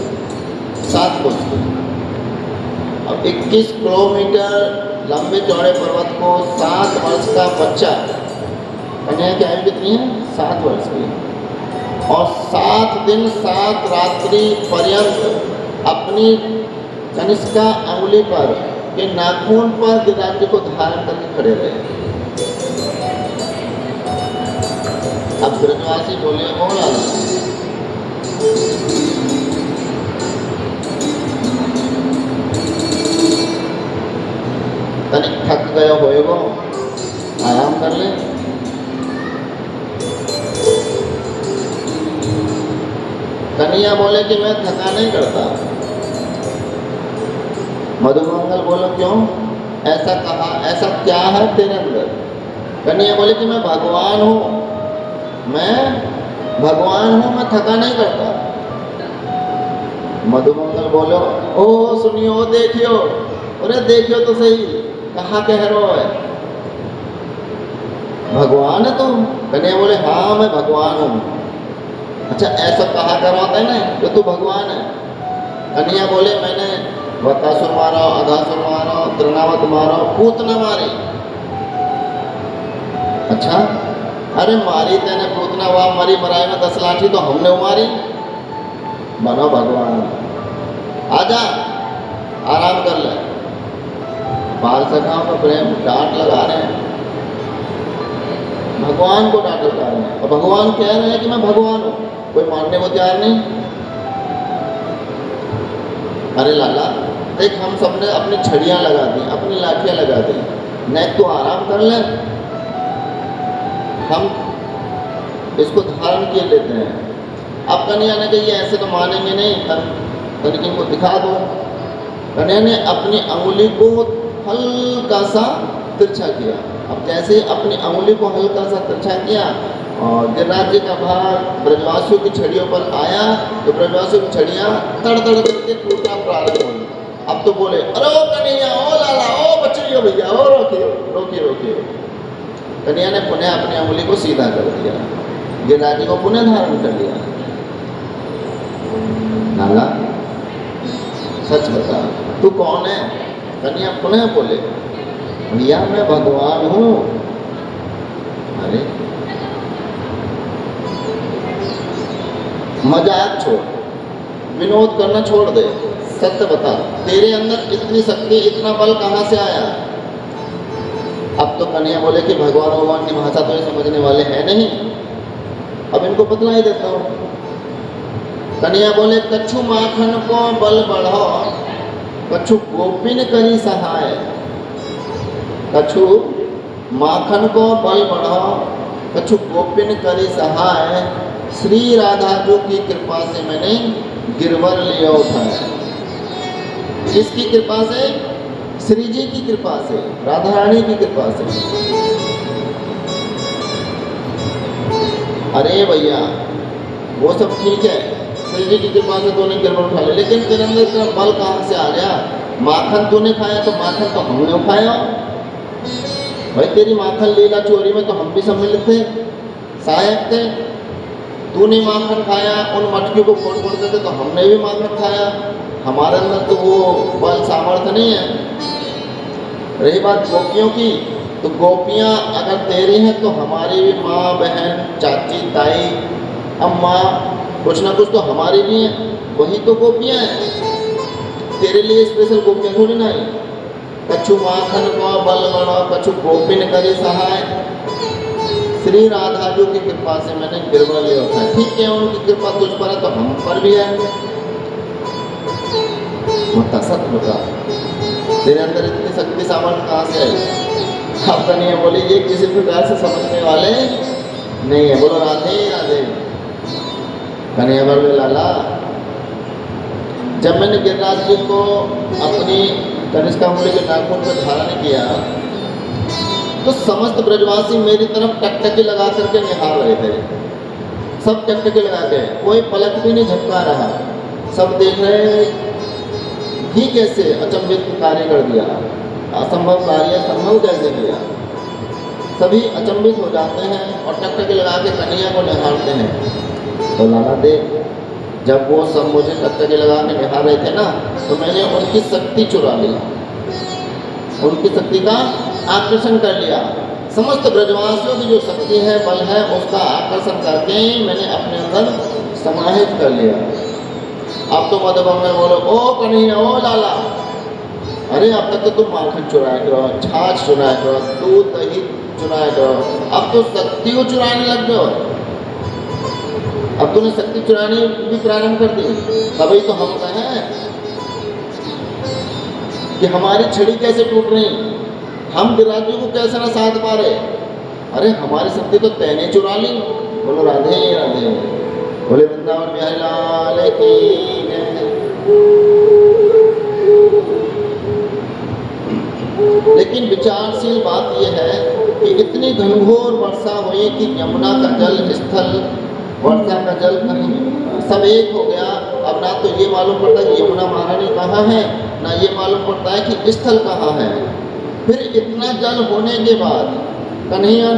7 कोस की। अब 21 किलोमीटर लंबे चौड़े पर्वत को 7 वर्ष का बच्चा, कन्हैया की आयु कितनी है? 7 वर्ष की, और 7 दिन 7 रात्रि पर्यंत अपनी कनिष्का अंगुली पर के नाखून पर गिरिराज जी को धारण करके खड़े रहे। अब ब्रजवासी बोले, ओ लाला, तनिक थक गए होएगो, आराम कर ले। कन्हैया बोले कि मैं थका नहीं करता। मधुमंगल बोलो क्यों? ऐसा कहा, ऐसा क्या है तेरे अंदर? कन्हैया बोले कि मैं भगवान हूँ, मैं भगवान हूँ, मैं थका नहीं करता। मधुमंगल बोलो, ओ सुनियो, देखियो, अरे देखियो तो सही, कहाँ कह रहे हो? भगवान है तुम? कन्हैया बोले हाँ मैं भगवान हूँ। अच्छा ऐसा कहा करवाता है ना कि तू भगवान है? कन्हैया बोले मैंने वकासुर मारा, अघासुर मारा, तृणावत मारा, पूतना मारी। अच्छा, अरे मारी तेने पूतना, वाह मरी मराई में 10 लाठी तो हमने मारी। बनो भगवान, आजा आराम कर ले। बाल सखाओं का प्रेम डांट लगा रहे हैं, भगवान को डांट लगा रहे हैं, और भगवान कह रहे हैं कि मैं भगवान हूँ, कोई मानने को तैयार नहीं। अरे लाला देख, हम सबने अपनी छड़ियाँ लगा दी, अपनी लाठियाँ लगा दी, नहीं तो आराम कर ले, हम इसको धारण किए लेते हैं। अब कन्हैया ने कही ऐसे तो मानेंगे नहीं, तनिक इनको दिखा दो। कन्हैया ने अपनी अंगुली को हल्का सा तिरछा किया। अब जैसे अपनी अंगुली को हल्का सा तिरछा किया और गिरिराज जी का भार ब्रजवासियों की छड़ियों पर आया तो ब्रजवासियों की छड़ियाँ तड़ तड़ करके टूटना प्रारंभ हुई। अब तो बोले, अरे ओ कन्हैया, ओ लाला, ओ बच्चियों भैया, ओ रोकिए रोकिए रोकिए। कन्हैया ने पुनः अपनी अंगुली को सीधा कर दिया, गिरिराज जी को पुनः धारण कर लिया। लाला सच बता, तू कौन है? कन्हैया पुनः बोले, भैया मैं भगवान हूँ। अरे मजाक छोड़, विनोद करना छोड़ दे, सत्य बता, तेरे अंदर इतनी शक्ति, इतना बल कहाँ से आया? अब तो कन्हैया बोले कि भगवान की भाषा तो ये समझने वाले हैं नहीं, अब इनको बतला ही देता हूँ। कन्हैया बोले, कछु माखन को बल बढ़ो, कछु गोपिन करी सहाय। कछु माखन को बल बढ़ाओ कछु गोपिन करी सहाय, श्री राधा जो की कृपा से मैंने गिरवर लिया उठाया। किसकी कृपा से? श्री जी की कृपा से, राधा रानी की कृपा से। अरे भैया वो सब ठीक है, श्री जी की कृपा से तूने गिरवर उठा लिया, लेकिन तेरे अंदर इतना बल कहाँ से आ गया? माखन तूने खाया तो माखन तो हमने उठाया भाई। तेरी माखन लीला चोरी में तो हम भी सम्मिलित थे, सहायक थे। तूने माखन खाया, उन मटकियों को फोड़ फोड़ करके तो हमने भी माखन खाया। हमारे अंदर तो वो बल सामर्थ्य नहीं है। रही बात गोपियों की, तो गोपियाँ अगर तेरी हैं तो हमारी भी माँ बहन चाची ताई अम्मा कुछ ना कुछ तो हमारी भी हैं, वही तो गोपियाँ हैं। तेरे लिए स्पेशल गोपियाँ थोड़ी ना आई। कछु माखन को बल बढ़ो कछु गोपिन करे सहाय, श्री राधा जो की कृपा से मैंने गिरवा लिया उठाया। ठीक है, उनकी कृपा तुझ पर है तो हम पर भी है। होता सत होता तेरे अंदर इतनी शक्ति सामर्थ्य कहाँ से आई? आप कन्हैया बोले ये किसी प्रकार से समझने वाले नहीं है। बोलो राधे राधे। कन्हैया बोले लाला, जब मैंने गिरिराज जी को अपनी कनिष्कांगुली के नाखून पर धारण किया तो समस्त ब्रजवासी मेरी तरफ टकटकी लगा करके निहार रहे थे। सब टकटकी लगा के, कोई पलक भी नहीं झपका रहा। सब देख रहे ही कैसे अचंभित कार्य कर दिया, असंभव कार्य संभव कैसे किया। सभी अचंभित हो जाते हैं और टकटकी लगा के कन्हैया को निहारते हैं। तो लाला देख, जब वो सब मुझे टकटकी लगा के निहार रहे थे ना, तो मैंने उनकी शक्ति चुरा ली, उनकी शक्ति का आकर्षण कर लिया। समस्त ब्रजवासियों की जो शक्ति है बल है उसका आकर्षण करके मैंने अपने अंदर समाहित कर लिया। अब तो मधुबन में बोलो ओ कन्हैया ओ लाला, अरे अब तक तो तुम माखन चुराया करो, छाछ चुराया करो, दूध दही चुराया करो, अब तो शक्ति को चुराने लग गए हो। अब तूने शक्ति चुरानी भी प्रारंभ कर दी। तभी तो हम कहें कि हमारी छड़ी कैसे टूट रही, हम गिरिराज जी को कैसे ना साथ पा रहे। अरे हमारी शक्ति तो तैने चुरा ली। बोलो राधे राधे। बोले वृंदावन बिहारी लाल की जय। लेकिन विचारशील बात यह है कि इतनी घनघोर वर्षा हुई कि यमुना का जल स्थल, वर्षा का जल कहीं सब एक हो गया। अब ना तो ये मालूम पड़ता कि यमुना महारानी कहाँ है, ना ये मालूम पड़ता है कि स्थल कहाँ है। फिर इतना जल होने के बाद कन्हैया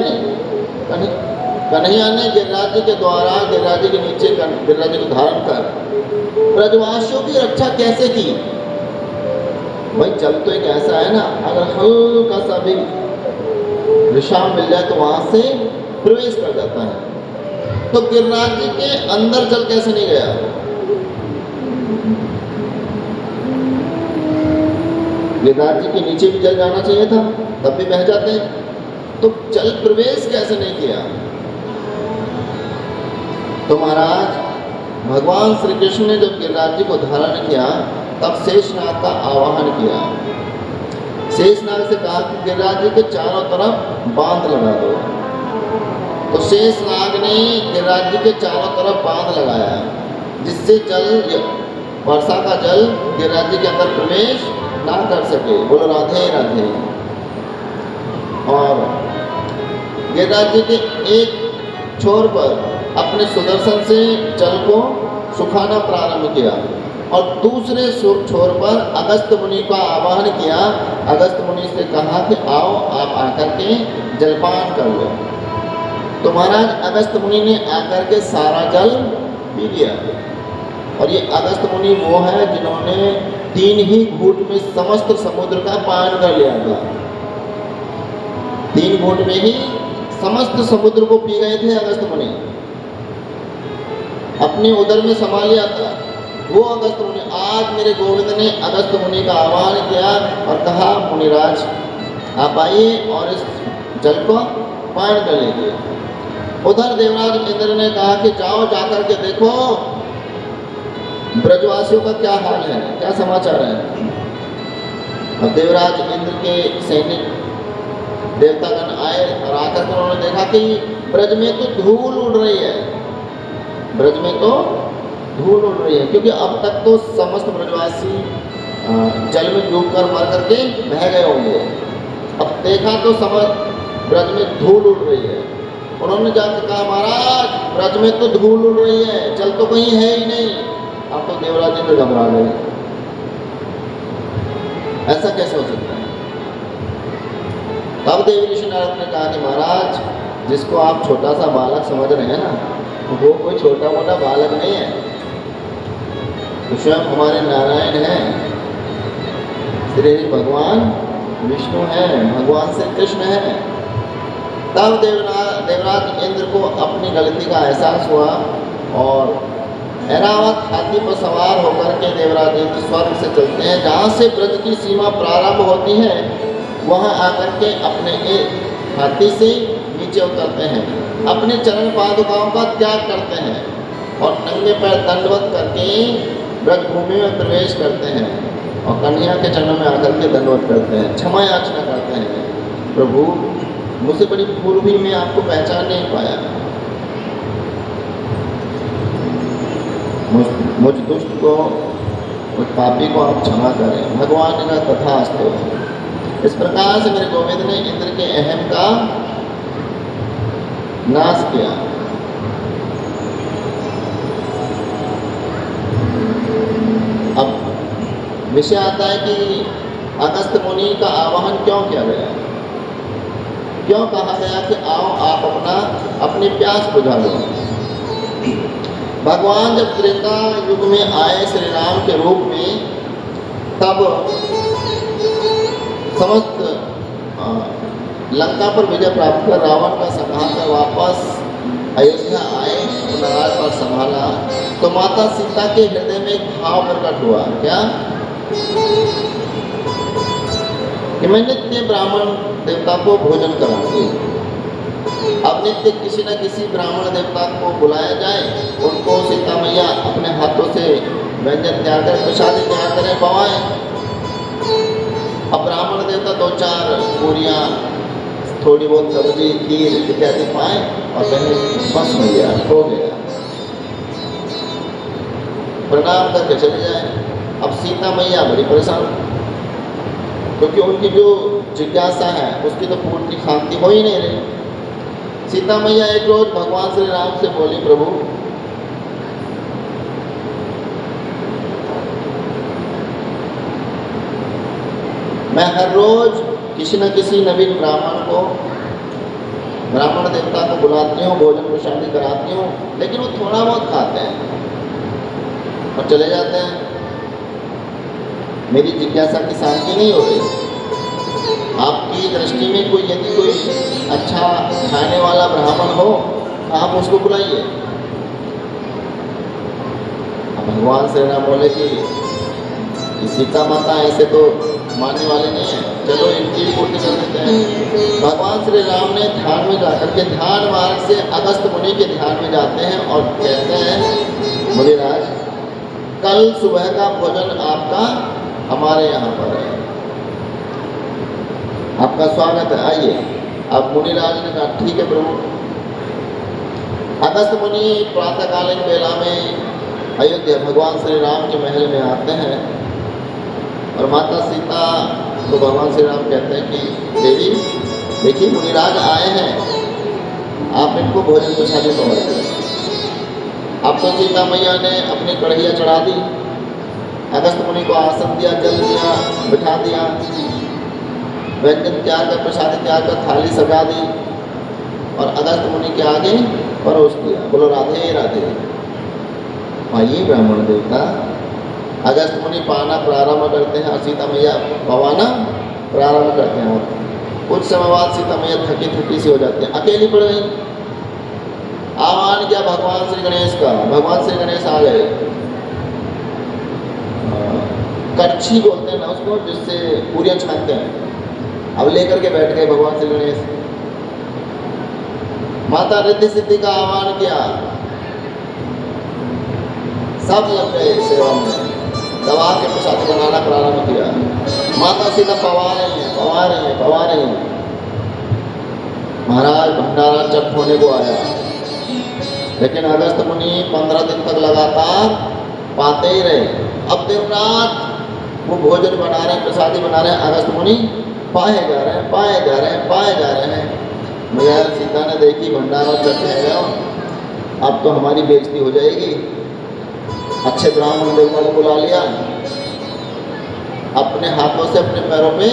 ने गिरिराज जी के द्वारा गिरिराज जी के नीचे गिरिराज जी को धारण कर ब्रजवासियों की रक्षा कैसे की। भाई जल तो एक ऐसा है ना, अगर हल्का सा भी विश्राम मिल जाए तो वहां से प्रवेश कर जाता है। तो गिरिराज जी के अंदर जल कैसे नहीं गया? गिरिराज जी के नीचे भी जल जाना चाहिए था, तब भी बह जाते हैं। तो जल प्रवेश कैसे नहीं किया? तो महाराज भगवान श्री कृष्ण ने जब गिरिराज जी को धारण किया तब शेषनाग का आवाहन किया। शेषनाग से कहा कि गिरिराज जी के चारों तरफ बांध लगा दो। तो शेषनाग ने गिरिराज जी के चारों तरफ बांध लगाया, जिससे जल वर्षा का जल गिरिराज जी के अंदर प्रवेश ना कर सके। बोलो राधे राधे। और गिरिराज जी के एक छोर पर अपने सुदर्शन से जल को सुखाना प्रारंभ किया और दूसरे छोर पर अगस्त मुनि का आवाहन किया। अगस्त मुनि से कहा कि आओ आप आकर के जलपान कर लो। तो महाराज अगस्त मुनि ने आकर के सारा जल पी लिया। और ये अगस्त मुनि वो है जिन्होंने 3 ही घूंट में समस्त समुद्र का पान कर लिया था। 3 घूंट में ही समस्त समुद्र को पी गए थे अगस्त मुनि, अपने उदर में समा लिया था वो अगस्त मुनि। आज मेरे गोविंद ने अगस्त मुनि का आह्वान किया और कहा मुनिराज आप आइए और इस जल को पान कर लीजिए। उधर देवराज इंद्र ने कहा कि जाओ जाकर के देखो ब्रजवासियों का क्या हाल है, क्या समाचार है। अब देवराज इंद्र के सैनिक देवतागण आए और आकर के उन्होंने देखा कि ब्रज में तो धूल उड़ रही है, ब्रज में तो धूल उड़ रही है, क्योंकि अब तक तो समस्त ब्रजवासी जल में डूब कर मर करके बह गए होंगे। अब देखा तो समस्त ब्रज में धूल उड़ रही है। उन्होंने जाकर कहा महाराज ब्रज में तो धूल उड़ रही है, जल तो कहीं है ही नहीं। अब तो देवराज इंद्र घबरा गए, ऐसा कैसे हो सकता है। तब देव ऋषि नारद ने कहा कि महाराज जिसको आप छोटा सा बालक समझ रहे हैं ना, वो कोई छोटा मोटा बालक नहीं है, तो स्वयं हमारे नारायण हैं, श्री भगवान विष्णु हैं, भगवान श्री कृष्ण हैं। तब देवराज इंद्र को अपनी गलती का एहसास हुआ और ऐरावत हाथी पर सवार होकर के देवराज इंद्र स्वर्ग से चलते हैं। जहाँ से ब्रज की सीमा प्रारंभ होती है वहाँ आकर के अपने एक हाथी से नीचे उतरते हैं, अपने चरण पादुकाओं का त्याग करते हैं और नंगे पैर दंडवत करके ब्रज भूमि में प्रवेश करते हैं और कन्हैया के चरणों में आकर के दंडवत करते हैं, क्षमा याचना करते हैं। प्रभु मुझसे बड़ी भूल हुई, मैं आपको पहचान नहीं पाया, मुझ दुष्ट को, उस पापी को आप क्षमा करें। भगवान ने कहा तथास्तु। इस प्रकार से मेरे गोविंद ने इंद्र के अहम का नाश किया। अब विषय आता है कि अगस्त मुनि का आवाहन क्यों किया गया, क्यों कहा गया कि आओ आप अपनी प्यास बुझा लो। भगवान जब त्रेता युग में आए श्री राम के रूप में, तब समस्त लंका पर विजय प्राप्त कर रावण का संहार कर वापस अयोध्या आए, नगार पर संभाला, तो माता सीता के हृदय में एक भाव प्रकट हुआ, क्या कि मैं नित्य ब्राह्मण देवता को भोजन कराऊंगी। अब नित्य किसी न किसी ब्राह्मण देवता को बुलाया जाए, उनको सीता मैया अपने हाथों से व्यंजन तैयार कर प्रसादी तैयार करें, पवाएं। अब ब्राह्मण देवता 2-4 पूरियाँ, थोड़ी बहुत सब्जी, खीर इत्यादि पाएं और कहें बस मैया हो गया, प्रणाम करके चले जाए। अब सीता मैया बड़ी परेशान, क्योंकि उनकी जो जिज्ञासा है उसकी तो पूर्ति शांति हो ही नहीं रही। सीता मैया एक रोज भगवान श्री राम से बोली, प्रभु मैं हर रोज किसी न किसी नवीन ब्राह्मण देवता को बुलाती हूँ, भोजन प्रसादी कराती हूँ, लेकिन वो थोड़ा बहुत खाते हैं और चले जाते हैं। मेरी जिज्ञासा की शांति नहीं हो रही। आपकी दृष्टि में यदि कोई अच्छा खाने वाला ब्राह्मण हो तो आप उसको बुलाइए। अब भगवान श्री राम बोले कि सीता माता ऐसे तो मानने वाले नहीं है, चलो इनकी पूर्ति कर देते हैं। भगवान श्री राम ने ध्यान में जाकर के ध्यान मार्ग से अगस्त मुनि के ध्यान में जाते हैं और कहते हैं, मुनिराज कल सुबह का भोजन आपका हमारे यहाँ पर है, आपका स्वागत है, आइए। अब मुनिराज ने कहा ठीक है प्रभु। अगस्त मुनि प्रातःकालीन बेला में अयोध्या भगवान श्री राम के महल में आते हैं और माता सीता को भगवान श्री राम कहते हैं कि देवी देखिए मुनिराज आए हैं, आप इनको भोजन प्रसादी पहुँचाइए। अब तो सीता मैया ने अपनी कढ़ैया चढ़ा दी, अगस्त मुनि को आसन दिया, जल दिया, बिठा दिया, व्यंजन तैयार कर प्रसादी तैयार कर थाली सजा दी और अगस्त मुनि के आगे परोस दिया। बोलो राधे राधे। आइए ब्राह्मण देवता, अगस्त मुनि पाना प्रारंभ करते हैं और सीता मैया पवाना प्रारंभ करते हैं। कुछ समय बाद सीता मैया थकी थकी सी हो जाती है, अकेली पड़ गई। आह्वान किया भगवान श्री गणेश का, भगवान श्री गणेश आ गए। कड़छी बोलते हैं ना उसको, जिससे पूरियाँ छानते हैं, अब लेकर के बैठ गए भगवान श्री गणेश। माता रिद्धि सिद्धि का आह्वान किया, सब लग गए सेवा में, दवा के प्रसाद बनाना प्रारंभ किया। माता सीता पवा रही हैं। महाराज भंडारा चट होने को आया, लेकिन अगस्त मुनि 15 दिन तक लगातार पाते ही रहे। अब दिन रात वो भोजन बना रहे हैं, प्रसादी बना रहे हैं, अगस्त मुनि पाए जा रहे हैं, पाए जा रहे हैं, पाए जा रहे हैं। मैया सीता ने देखी भंडारा चट है, अब तो हमारी बेइज्जती हो जाएगी। अच्छे ब्राह्मण देवता को बुला लिया, अपने हाथों से अपने पैरों पे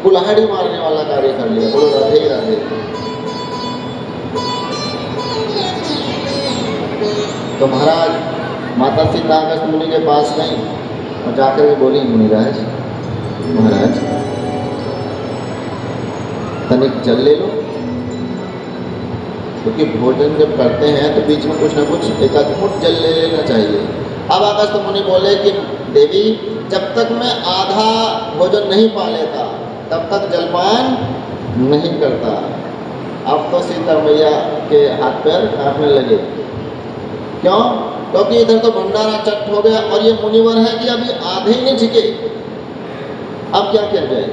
कुल्हाड़ी मारने वाला कार्य कर लिया। बोलो राधे ही राधे। तो महाराज माता सीता अगस्त मुनि के पास गई और जाकर के बोली, मुनिराज महाराज तनिक जल ले लो, क्योंकि भोजन जब करते हैं तो बीच में कुछ ना कुछ एक आध घूंट जल ले लेना चाहिए। अब अगस्त मुनि बोले कि देवी, जब तक मैं आधा भोजन नहीं पा लेता तब तक जलपान नहीं करता। अब तो सीता मैया के हाथ पैर कांपने लगे। क्यों? क्योंकि इधर तो भंडारा चट हो गया और ये मुनिवर है कि अभी आधे ही नहीं छिके। अब क्या किया जाए?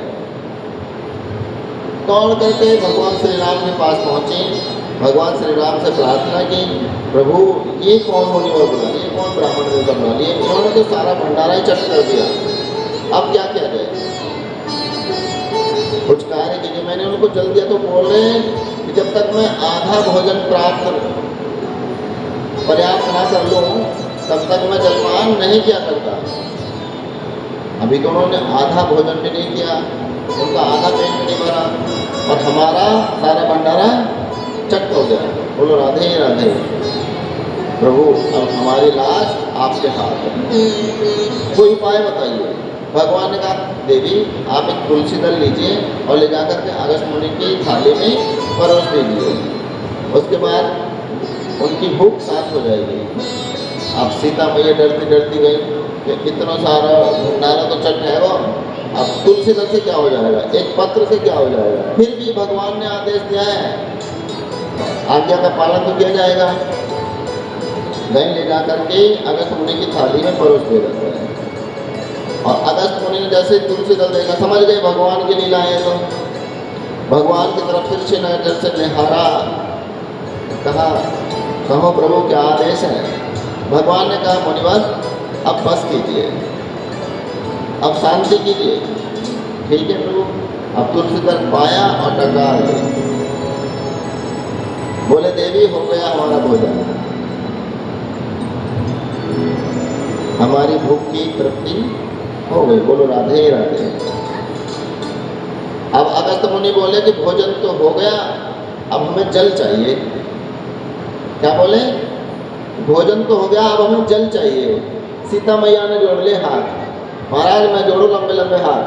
दौड़ करके भगवान श्री राम के पास पहुंचे, भगवान श्री राम से प्रार्थना की, प्रभु ये कौन मुनिवर बुला, ये कौन ब्राह्मण देवता बुला लिए, इन्होंने तो सारा भंडारा ही चट कर दिया। अब क्या किया जाए? कुछ कार्य कीजिए। मैंने उनको जल दिया तो बोल रहे हैं कि जब तक मैं आधा भोजन पर्याप्त ना कर लूँ तब तक मैं जलपान नहीं किया करता। अभी तो उन्होंने आधा भोजन भी नहीं किया, उनका आधा पेट भी नहीं भरा और हमारा सारा भंडारा चट हो गया। बोलो राधे ही राधे। प्रभु अब हमारी लाश आपके हाथ है, कोई उपाय बताइए। भगवान ने कहा, देवी आप एक तुलसी दल लीजिए और ले जाकर के अगस्त मुनि की थाली में परोस दीजिए, उसके बाद उनकी भूख शांत हो जाएगी। अब सीता मैया डरती डरती गई कि इतना सारा भंडारा तो चट है वो, अब तुलसी दल से क्या हो जाएगा, एक पत्र से क्या हो जाएगा। फिर भी भगवान ने आदेश दिया है, आज्ञा का पालन तो किया जाएगा। गई ले जाकर के अगस्त मुनि की थाली में परोस दे देता है और अगस्त मुनि ने जैसे तुलसी दल देखा समझ गए भगवान की लीला है। तो भगवान की तरफ फिर से नजर से निहारा, कहा, कहो प्रभु क्या आदेश है। भगवान ने कहा, मुनिवर अब बस कीजिए, अब शांति कीजिए। ठीक है प्रभु। अब तुलसी दल पाया और डकार गए। बोले देवी हो गया हमारा भोजन, हमारी भूख की तृप्ति हो गई। बोलो राधे ही राधे। अब अगस्त मुनि बोले कि भोजन तो हो गया, अब हमें जल चाहिए। क्या बोले? भोजन तो हो गया, अब हमें जल चाहिए। सीता मैया ने जोड़ लिए हाथ, महाराज मैं जोड़ू लंबे लंबे हाथ।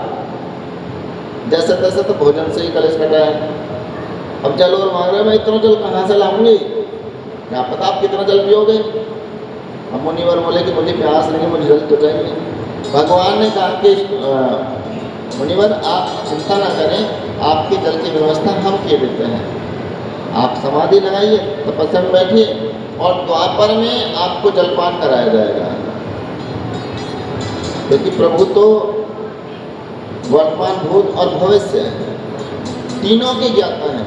जैसे तैसे तो भोजन से ही कलेश कटा है, अब जल और मांग रहे, मैं इतना जल कहाँ से लाऊंगी, क्या पता आप कितना जल पियोगे। अब मुनिवर बोले कि मुझे प्यास नहीं, मुझे जल तो चाहिए। भगवान ने कहा कि मुनिवर आप चिंता ना करें, आपकी जल की व्यवस्था हम किए देते हैं। आप समाधि लगाइए, तपस्या में बैठिए और द्वापर में आपको जलपान कराया जाएगा। क्योंकि प्रभु तो वर्तमान, भूत और भविष्य तीनों के ज्ञाता हैं।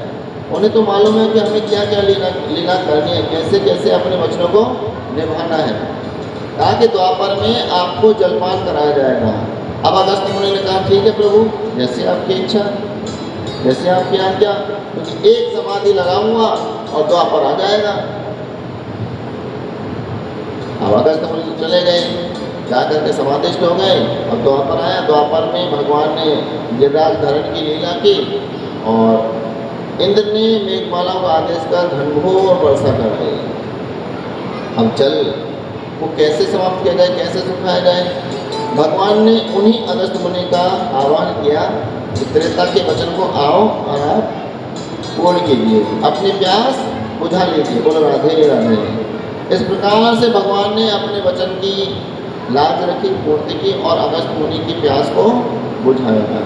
उन्हें तो मालूम है कि हमें क्या क्या लीला करनी है, कैसे कैसे अपने वचनों को निभाना है। ताकि द्वापर में आपको जलपान कराया जाएगा। अब अगस्त मुनि ने कहा, ठीक है प्रभु, जैसे आपकी इच्छा, जैसे आपकी आज्ञा, क्योंकि एक समाधि लगाऊंगा और द्वापर आ जाएगा। अब अगस्त मुनि चले गए, जाकर के समाधिष्ट हो गए। अब द्वापर आया, द्वापर में भगवान ने गिरिराज धरण की लीला की और इंद्र ने मेघमाला को आदेश कर घनघोर वर्षा कराई। अब जल को कैसे समाप्त किया जाए, कैसे सुखाया जाए। भगवान ने उन्हीं अगस्त मुनि का आह्वान किया कि त्रेता के वचन को आओ और आप पूर्ण कीजिए, अपनी प्यास बुझा लीजिए। बोलो राधे राधे। इस प्रकार से भगवान ने अपने वचन की लाज रखी, पूर्ति की और अगस्त मुनि की प्यास को बुझाया।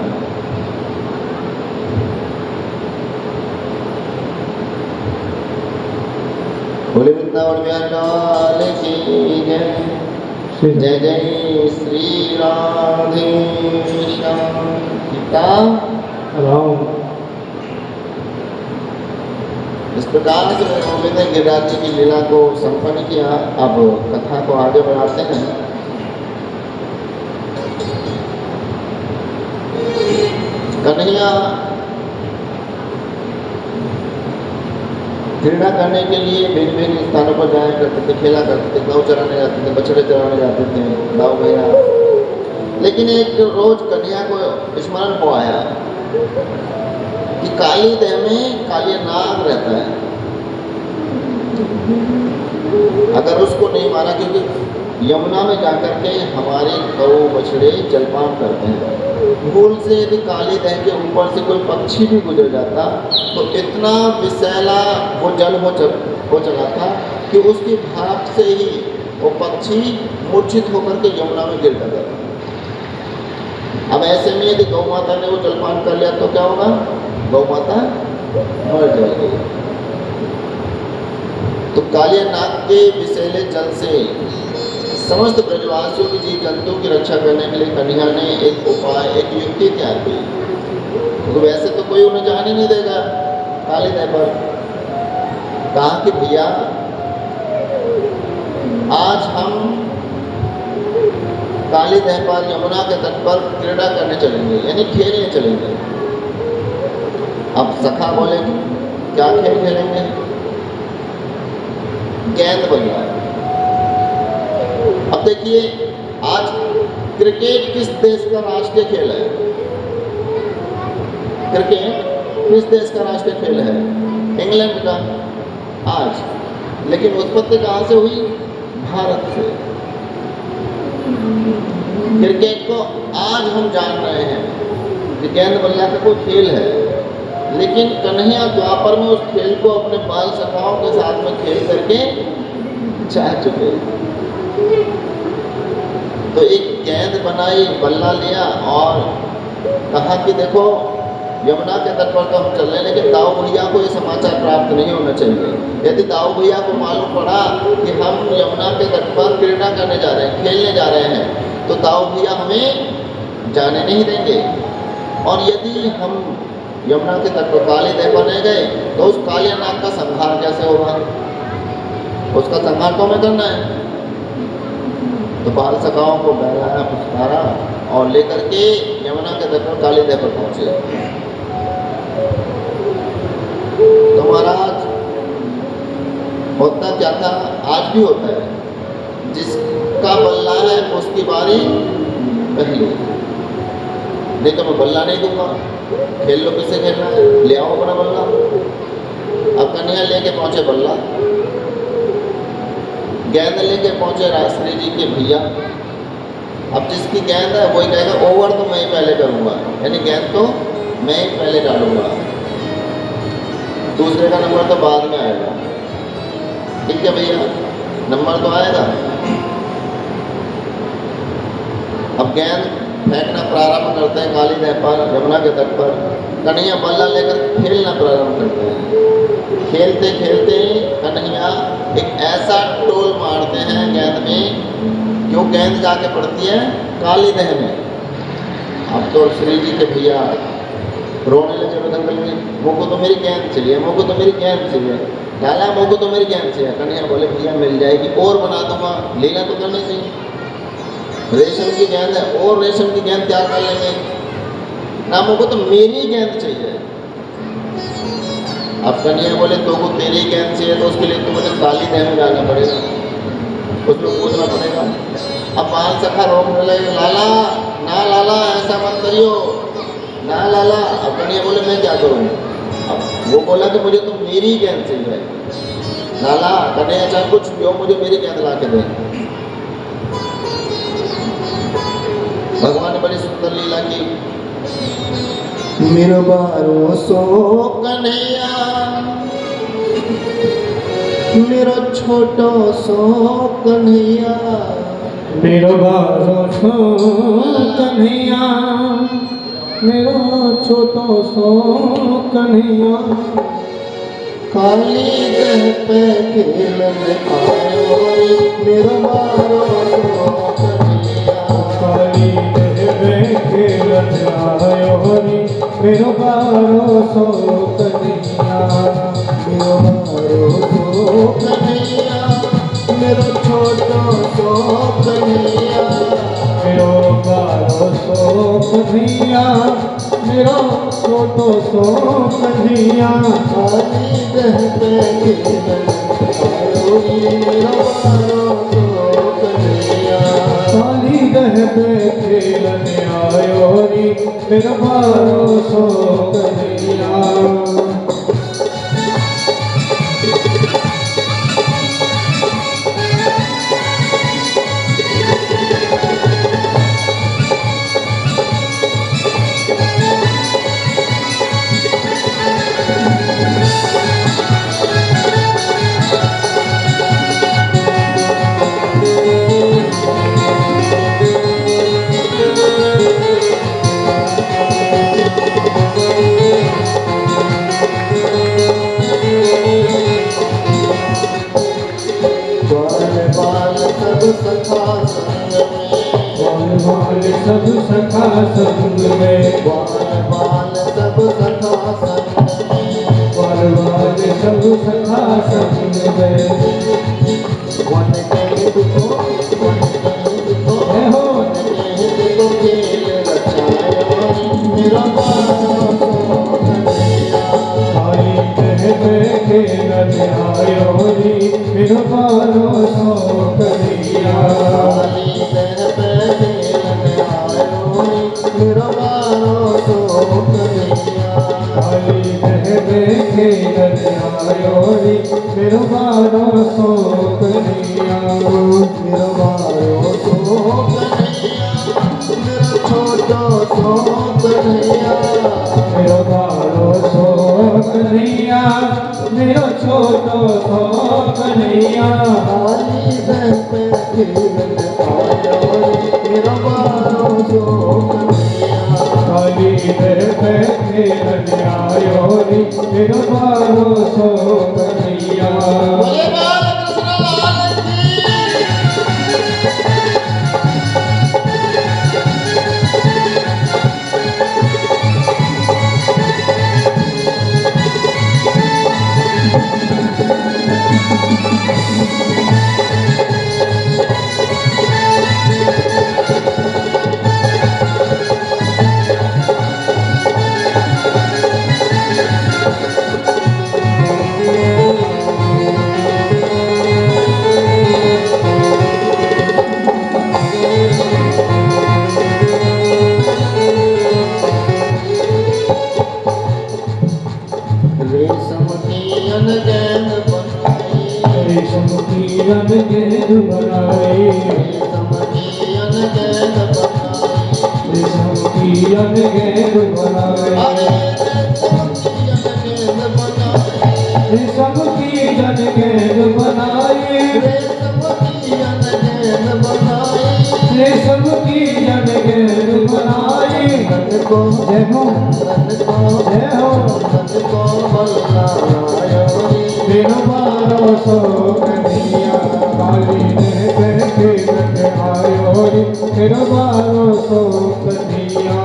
बोले वृंदावन बिहारी लाल की जय। जय जय श्री राधे श्याम सीता राम। इस प्रकार से गोविंद गिरिराज जी की लीला को संपन्न किया। अब कथा को आगे बढ़ाते हैं। कन्हैया क्रीड़ा करने के लिए भिन्न भिन्न स्थानों पर जाया करते थे, खेला करते थे, गौ चराने जाते थे, बछड़े चराने जाते थे, दाऊ भैया। लेकिन एक रोज कन्हैया को स्मरण को आया कि काली देह में काली नाग रहता है, अगर उसको नहीं मारा, क्योंकि यमुना में जाकर के हमारे गौ बछड़े जलपान करते हैं, भूल से यदि काली देह के ऊपर से कोई पक्षी भी गुजर जाता तो इतना विषैला वो जल हो चला था कि उसकी भाप से ही वो पक्षी मूर्छित होकर के यमुना में गिर जाता था। अब ऐसे में यदि गौ माता ने वो जलपान कर लिया तो क्या होगा? गौ माता मर जाएगी। तो कालिया नाग के विषैले जल से समस्त ब्रजवासियों की जीव जंतुओं की रक्षा करने के लिए कन्हैया ने एक उपाय, एक युक्ति तैयार की। तो वैसे तो कोई उन्हें जान ही नहीं देगा काली देह पर। कहा कि भैया आज हम काली देह पर यमुना के तट पर क्रीड़ा करने चलेंगे, यानी खेलने चलेंगे। अब सखा बोले क्या खेल खेलेंगे? गेंद बल्ला। अब देखिए आज क्रिकेट किस देश का राष्ट्रीय खेल है? क्रिकेट किस देश का राष्ट्रीय खेल है? इंग्लैंड का आज। लेकिन उत्पत्ति कहाँ से हुई? भारत से। क्रिकेट को आज हम जान रहे हैं कि गेंद बल्ला का कोई खेल है, लेकिन कन्हैया द्वापर में उस खेल को अपने बाल सखाओं के साथ में खेल करके चाह चुके। तो एक गेंद बनाई, बल्ला लिया और कहा कि देखो यमुना के तट पर तो हम चल रहे हैं, लेकिन दाऊ भैया को ये समाचार प्राप्त नहीं होना चाहिए। यदि दाऊ भैया को मालूम पड़ा कि हम यमुना के तट पर क्रीड़ा करने जा रहे हैं, खेलने जा रहे हैं, तो दाऊ भैया हमें जाने नहीं देंगे। और यदि हम यमुना के तट पर काली देह पर नहीं गए तो उस कालिया नाग का संहार कैसे होगा? उसका संहार तो हमें करना है। तो बाल सखाओं को बहलाया पुचकारा और लेकर के यमुना के तट पर काली देह पर पहुंचे। तो महाराज होता क्या था, आज भी होता है, जिसका बल्ला है उसकी बारी पहली। नहीं तो मैं बल्ला नहीं दूंगा, खेल लो, किससे खेलना है, ले आओ अपना बल्ला। अब कन्हैया लेके पहुंचे बल्ला, गेंद लेके पहुंचे राजश्री जी के भैया। अब जिसकी गेंद है वही कहेगा ओवर तो मैं ही पहले करूंगा, यानी गेंद तो मैं ही पहले डालूंगा, दूसरे का नंबर तो बाद में आएगा। ठीक है भैया, नंबर तो आएगा। अब गेंद फेंकना प्रारंभ करते हैं काली देह पर, यमुना के तट पर। कन्हैया बल्ला लेकर खेलना प्रारंभ करते हैं। खेलते खेलते कन्हैया एक ऐसा टोल मारते हैं गेंद में कि वो गेंद जाके पड़ती है काली देह में। अब तो श्री जी के भैया रोने लगे बदंगल में, मुझको तो मेरी गेंद चाहिए, मुझको तो मेरी गेंद चाहिए, लाला मुझको तो मेरी गेंद चाहिए। कन्हैया बोले भैया मिल जाएगी, और बना दूंगा, लीला तो करनी चाहिए। रेशम की गेंद है और रेशम की गेंद तैयार कर लेंगे ना, मुझको तो मेरी गेंद चाहिए। अब कन्हैया बोले तो को तेरी गेंद चाहिए तो उसके लिए तो मुझे काली देह में जाना पड़ेगा, उसमें पूछना पड़ेगा। अब बाल सखा रोकने लगे, लाला ना लाला ऐसा मत करियो ना लाला। अब कन्हैया बोले मैं क्या करूँ? अब वो बोला कि मुझे तो मेरी गेंद चाहिए। लाला कन्हैया चाहे कुछ भी हो, मुझे मेरी गेंद ला के दे। भगवान ने बड़ी सुंदर लीला की। मेरो बारो सो कन्हैया, मेरो छोटो सो कन्हैया,
मेरो बारो सो कन्हैया, मेरो छोटो सो कन्हैया।
काली देह पे खेलने आयो रे, मेरो बारो सो कन्हैया।
काली देह पे खेलने आयो रे, मेरो बारो सो कन्हैया।
मेरो
मेरा छोटो सो कन्हैया
खाली दह पे खेलन आयो रे मेरा बारो सो कन्हैया
खाली दह पे खेलन आयो रे मेरा बारो सो कन्हैया सब सखा संग में
बाल सब सखा संग में
बाल सब सखा संग में
वन के दुखो
है हो
दुखो खेल रचायो मेरा बारो सो कन्हैया
खाली दह पे खेलन आयो रे मेरा बारो सो कन्हैया
खाली दह पे खेलन आयो मेरा बारो सो कन्हैया
खाली दह पे खेलन आयो रे मेरा बारो सो कन्हैया
मेरा बारो सो कन्हैया मेरा छोटो सो कन्हैया
मेरा बारो सो कन्हैया मेरा छोटो सो कन्हैया
खाली दह पे खेलन आयो मेरा बारो सो कन्हैया
खाली दह पे खेलन आयो रे मेरा बारो सो कन्हैया
बोले बालकृष्ण लाल की रेशम की अनगैन बनाई
रेशम की अनगैन बनाई
रेशम की अनगैन बनाई
रेशम की अनगैन बनाई
अरे रेशम की अनगैन बनाई
रेशम की अनगैन बनाई
रेशम की अनगैन बनाई
रेशम की अनगैन बनाई
रन को
जय हो
रन को
जय हो
रन को बल्लायो
मेरा बारो सो कन्हैया काली दह पे खेलन आयो रे मेरा बारो सो कन्हैया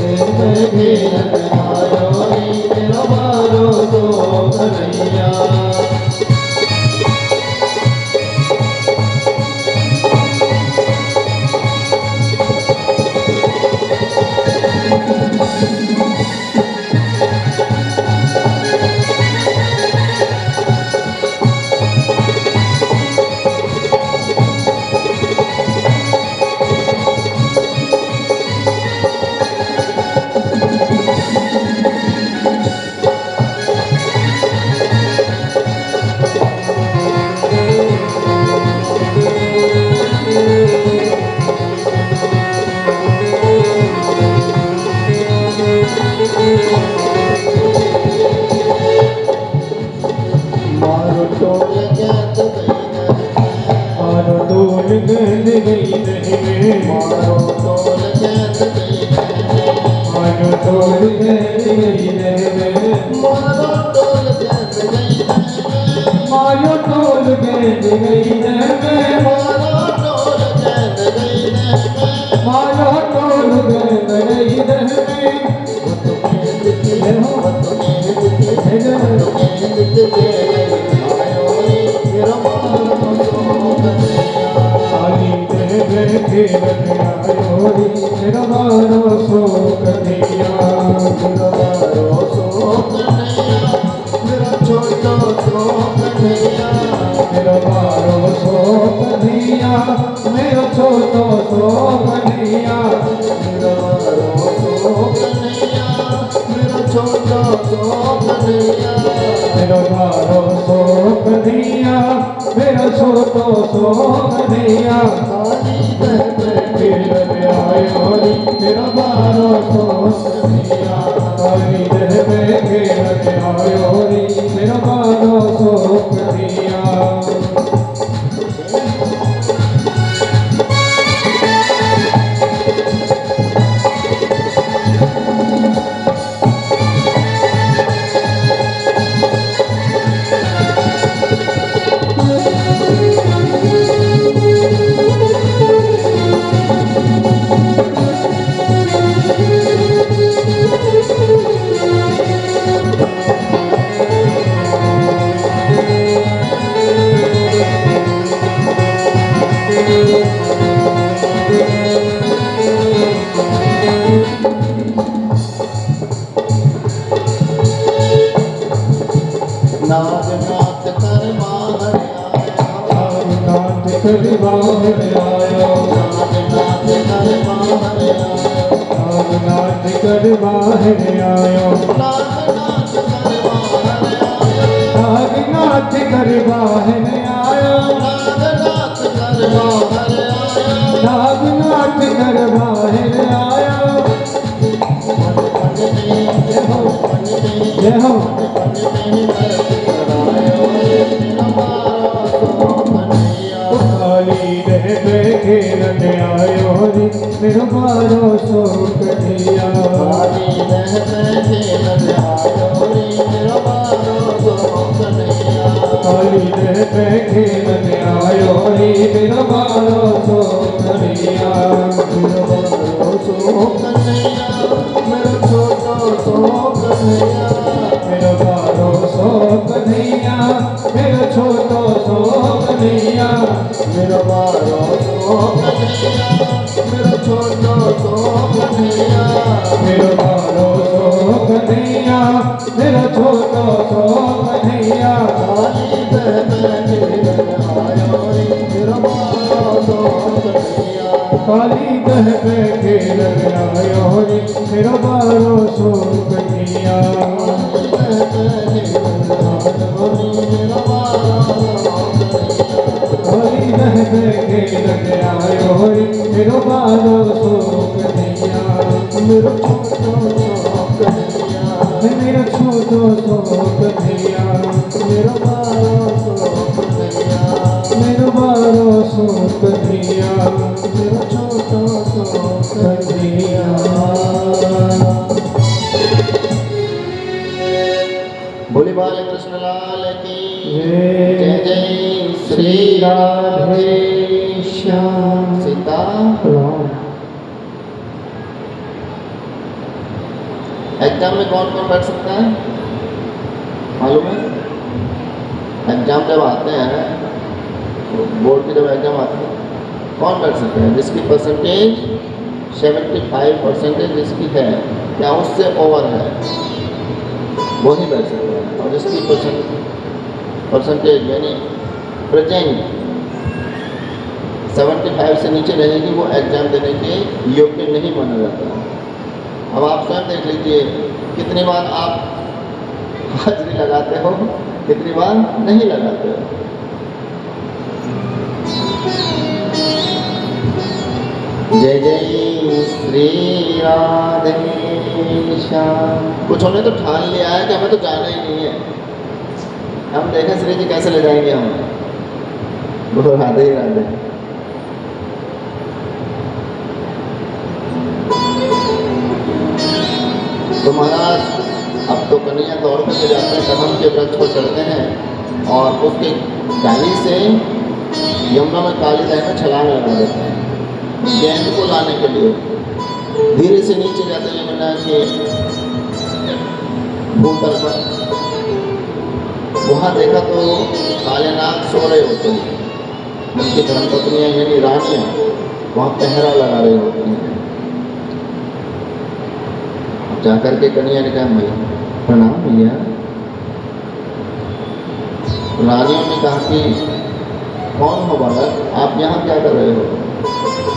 दह पे खेलन आयो रे मेरा बारो सो कन्हैया गन गई नहीं
मारो टोल गैस गई
आयो तोड़ गई नहीं
मारो टोल गैस गई
मायो तोड़ गई नहीं
मारो टोल गैस गई
मायो तोड़ गई नहीं खेल आयो रे मेरा बारो सो कन्हैया मेरो छोटो सो कन्हैया
मेरो बारो सो कन्हैया मेरो छोटो सो कन्हैया
मेरो बारो सो कन्हैया मेरो छोटो सो कन्हैया
काली दह
खेल आयो रे मेरो बारो सो कन्हैया काली दह में खेल आयो रे मेरो बारो सो कन्हैया
नाथ नाथ कर बाहर
नाथ कर बाहर आयो
नाथ नाथ कर बाहर
नाथ कर बाहर आयो
नाथ कर बाहर
नाथ नाथ कर बाहर आयो जय हो काली दह में खेल आयो रे मेरो बारो सो कन्हैया
काली दह में खेल आयो रे मेरो बारो सो कन्हैया
काली दह में खेल आयो रे मेरो बारो सो कन्हैया
मेरो बारो सो कन्हैया मेरो छोटो सो कन्हैया
मेरो बारो सो कन्हैया मेरो छोटो सो कन्हैया
मेरो बारो सो कन्हैया मेरो छोटो सो कन्हैया
मेरो बारो सो कन्हैया मेरो छोटो सो कन्हैया
काली दह में खेल आयो रे मेरो बारो सो कन्हैया
काली दह में खेल आयो रे मेरो बारो सो कन्हैया काली दह में खेल आयो रे मेरो बारो सो कन्हैया
मेरो छोटो सो कन्हैया
मेरो छोटो सो कन्हैया
मेरो बारो सो कन्हैया
मेरो बारो सो कन्हैया
मेरो छोटो सो
कन्हैया
बोली बाल कृष्ण लाल की
जय
जय जय श्री राधे
श्याम
सीता
राम।
एग्जाम में कौन कौन बैठ सकता है मालूम है? एग्जाम जब आते हैं बोर्ड की जब एग्जाम आते हैं कौन बैठ सकता है? जिसकी परसेंटेज 75% जिसकी है या उससे ओवर है वही बैठ सकता है, और जिसकी परसेंटेज यानी प्रेजेंट 75 से नीचे रहेगी वो एग्जाम देने के योग्य नहीं माना जाता। अब आप स्वयं देख लीजिए कितनी बार आप हाजिरी लगाते हो, कितनी बार नहीं लगाते हो। जय जय श्री राधे श्याम। कुछ होने तो ठान लिया है कि हमें तो जाना ही नहीं है। हम देखें श्री जी कैसे ले जाएंगे हम। बोलो राधे ही राधे। तो महाराज अब तो कन्हैया दौड़ करके जाते हैं, कदम के वृक्ष पर चढ़ते हैं और उसके डाली से यमुना में काली दह में छलांग लगा देते हैं गेंद को लाने के लिए। धीरे से नीचे जाते हैं यमुना के भूतल पर। वहाँ देखा तो काले नाग सो रहे होते हैं, उनकी धर्मपत्नियाँ यानी रानियाँ वहाँ पहरा लगा रही होती हैं। जाकर के कन्हैया ने कहा भैया प्रणाम भैया। रानियों ने कहा कि कौन हो बालक, आप यहाँ क्या कर रहे हो?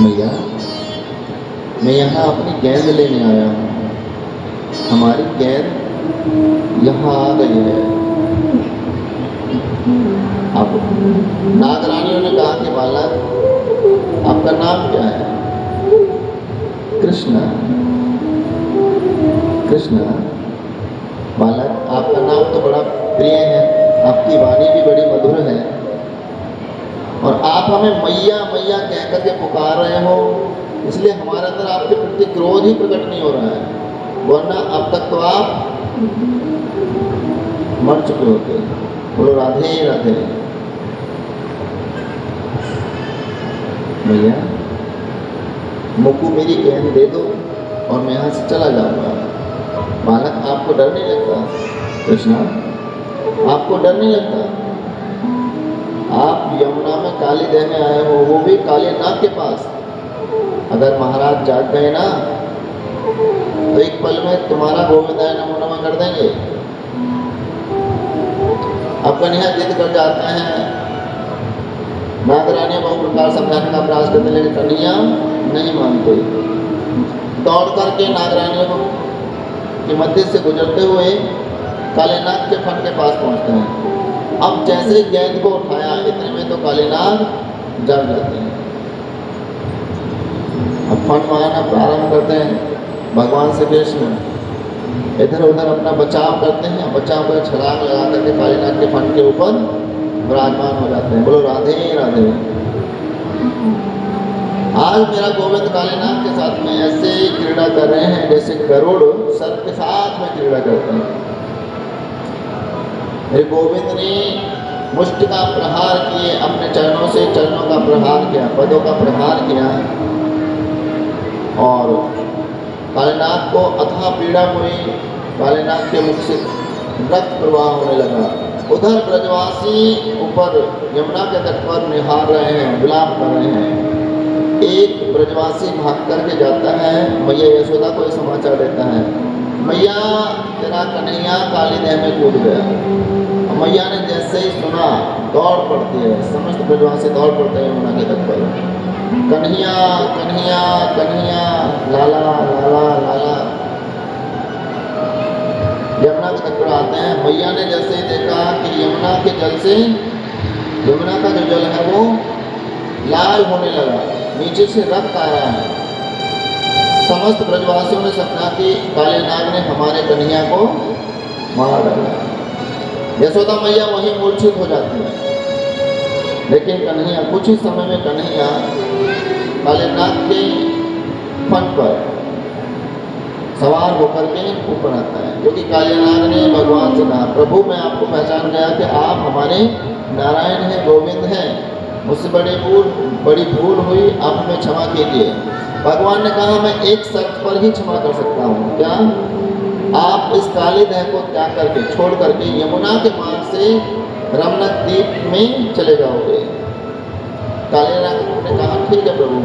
मैया, मैं यहाँ अपनी गेंद लेने आया हूँ। हमारी गेंद यहाँ आ गई है। अब नागरानियों ने कहा कि बालक, आपका नाम क्या है? कृष्ण। कृष्ण, बालक आपका नाम तो बड़ा प्रिय है, आपकी वाणी भी बड़ी मधुर है, और आप हमें मैया मैया कह करके पुकार रहे हो, इसलिए हमारे अंदर आपके प्रति क्रोध ही प्रकट नहीं हो रहा है, वरना अब तक तो आप मर चुके होते। बोलो राधे राधे। भैया, मुक्कू मेरी गेंद दे दो और मैं यहाँ से चला जाऊंगा। बालक, आपको डर नहीं लगता? कृष्णा, आपको डर नहीं लगता? आप यमुना में काली देने आए हो, वो भी काली नाग के पास। अगर महाराज जाग गए ना तो एक पल में तुम्हारा गोविंदाय नमो नमः कर देंगे। अब कन्हैया जिद कर जाते हैं, नागरानी बहु प्रकार समझाने का प्रयास करते, लेकिन कन्हैया नहीं मानते। दौड़ करके नागरानियों के मध्य से गुजरते हुए कालीनाग के फन के पास पहुंचते हैं। अब जैसे गेंद को उठाया, इतने में तो कालीनाग जग जाते हैं। अब फन मारना प्रारंभ करते हैं। भगवान श्री कृष्ण इधर उधर अपना बचाव करते हैं, बचाव कर छलांग लगा करके कालीनाग के फन के ऊपर विराजमान हो जाते हैं। बोलो राधे राधे। आज मेरा गोविंद कालीनाग के साथ में ऐसे क्रीड़ा कर रहे हैं जैसे गरुड़ सर्प के साथ में क्रीड़ा करते हैं। मेरे गोविंद ने मुष्टि का प्रहार किए, अपने चरणों से चरणों का प्रहार किया, पदों का प्रहार किया, और कालीनाग को अथाह पीड़ा हुई। कालीनाग के मुख से रक्त प्रवाह होने लगा। उधर ब्रजवासी ऊपर यमुना के तट पर निहार रहे हैं, विलाप कर रहे हैं। एक ब्रजवासी भाग करके जाता है, मैया यशोदा को यह समाचार देता है, मैया तेरा कन्हैया काली देह में कूद गया। मैया ने जैसे ही सुना दौड़ पड़ती है, समस्त ब्रजवासी दौड़ पड़ते हैं यमुना के तट पर। कन्हैया कन्हैया कन्हैया, लाला लाला लाला। यमुना के तट पर आते हैं। मैया ने जैसे ही देखा कि यमुना के जल से, यमुना का जो जल है वो लाल होने लगा, नीचे से रक्त आ रहा है, समस्त ब्रजवासियों ने सपना कि कालीनाग ने हमारे कन्हैया को मार डाला। यशोदा मैया वहीं मूर्छित हो जाती है, लेकिन कन्हैया कुछ ही समय में कन्हैया कालीनाग के फन पर सवार होकर के ऊपर आता है, क्योंकि कालीनाग ने भगवान से कहा, प्रभु मैं आपको पहचान गया कि आप हमारे नारायण हैं, गोविंद हैं, मुझसे बड़ी भूल हुई, आप हमें क्षमा कीजिए। भगवान ने कहा, मैं एक शर्त पर ही क्षमा कर सकता हूँ। क्या? आप इस काली देह को त्याग करके, छोड़ करके यमुना के मार्ग से रमणक द्वीप में चले जाओगे। कालीनाग ने कहा, ठीक है प्रभु,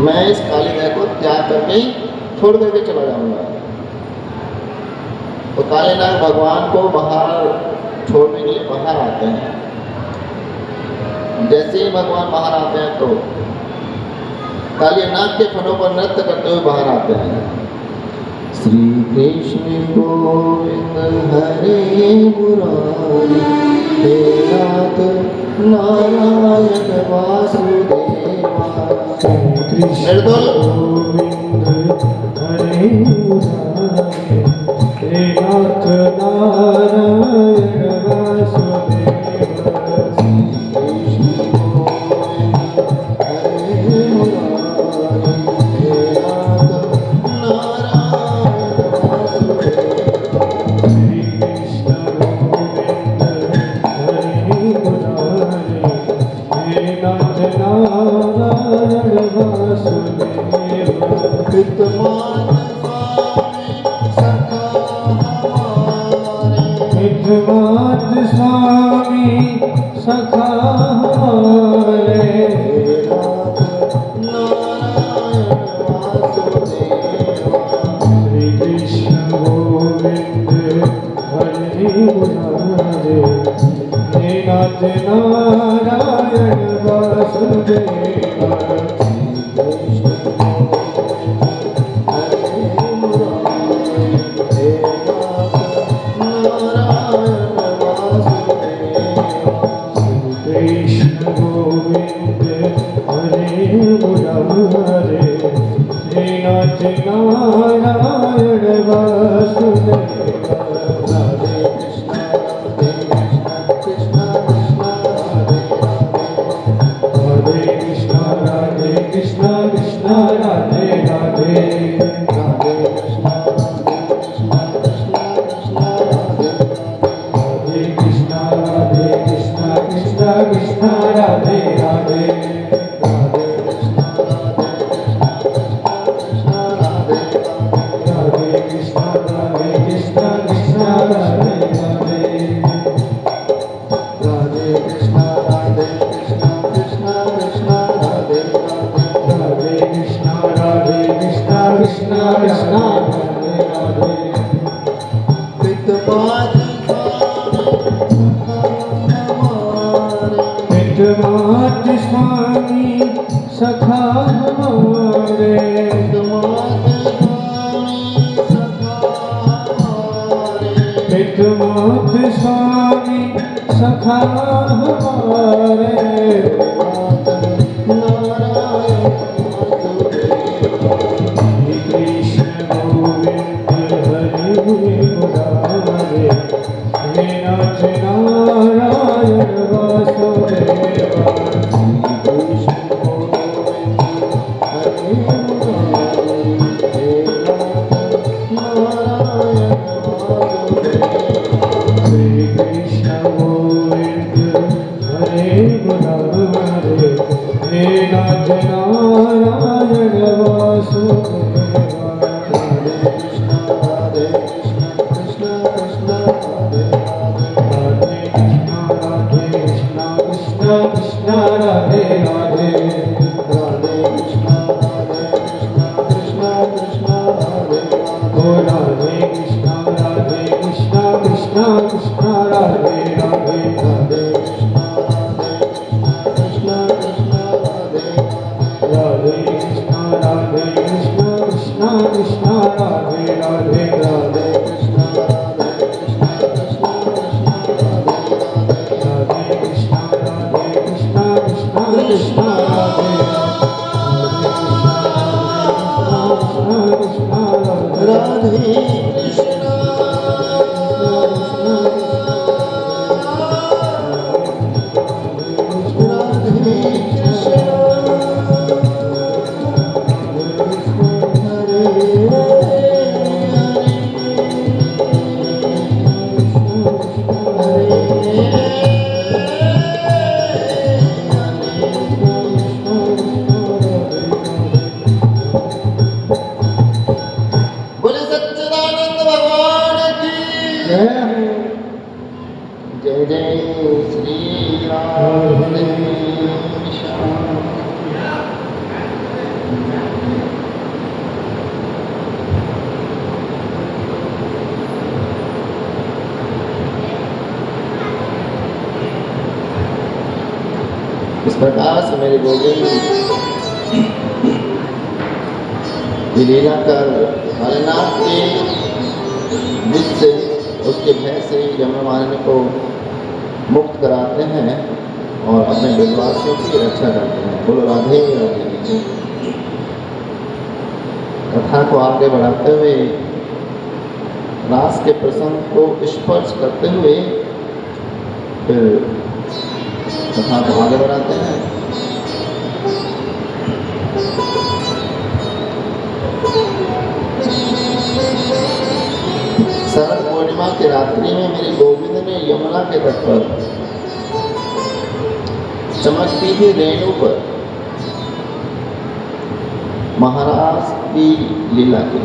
मैं इस काली देह को त्याग करके छोड़ करके चला जाऊंगा। तो कालीनाग भगवान को बाहर छोड़ने के लिए बाहर आते हैं। जैसे ही भगवान बाहर आते हैं तो कालीनाग के फनों पर नृत्य करते हुए बाहर आते हैं। श्री कृष्ण गोविंद हरे मुरारी, हे नाथ नारायण वासुदेवा। कृष्ण गोविंद हरे मुरारी, हे नाथ नारायण वासुदेवा। स्वामी सखा हमारे, श्री कृष्ण गोविंद हरे मुरारे, हे नाथ नारायण
सखा हमारे पितृमात स्वामी सखा हमारे कृष्ण गोविंद हरि मुरारे हे नाथ नारायण वासुदेवा
इस प्रकार से मेरे गोविंद की लीला कर हरनाथ के विष से उसके भय से यमराज को मुक्त कराते हैं और अपने विश्वासियों की रक्षा करते हैं। बोलो राधे राधे। कथा को आगे बढ़ाते हुए रास के प्रसंग को स्पर्श करते हुए फिर कथा को आगे बढ़ाते हैं। शरद पूर्णिमा की रात्रि में मेरे गोविंद ने यमुना के तट पर चमकती हुई रेणु पर महाराज की लीला की।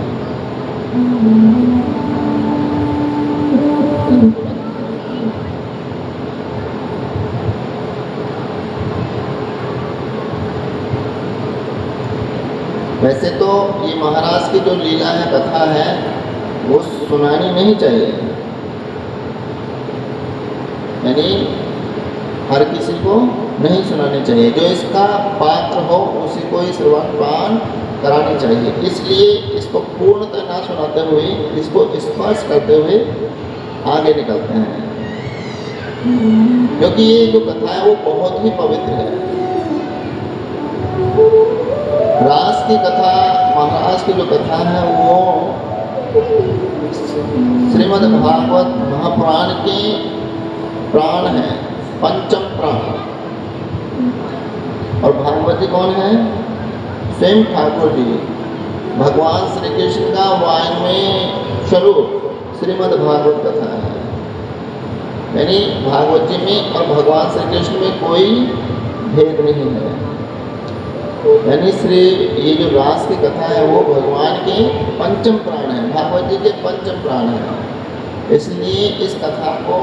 वैसे तो ये महाराज की जो लीला है, कथा है, वो सुनानी नहीं चाहिए, यानी हर किसी को नहीं सुनानी चाहिए। जो इसका पात्र हो उसी को ही श्रवण पान करानी चाहिए। इसलिए इसको पूर्णतः ना सुनाते हुए इसको स्पर्श करते हुए आगे निकलते हैं, क्योंकि ये जो कथा है वो बहुत ही पवित्र है। रास की कथा, महाराज की जो कथा है वो श्रीमद् भागवत महापुराण के प्राण है, पंचम प्राण। और भागवत जी कौन है? स्वयं ठाकुर जी, भगवान श्री कृष्ण का वाङ्मय स्वरूप श्रीमद् भागवत कथा है। यानी भागवत जी में और भगवान श्री कृष्ण में कोई भेद नहीं है। यानी ये जो रास की कथा है वो भगवान के पंचम प्राण है, भागवत जी के पंचम प्राण है। इसलिए इस कथा को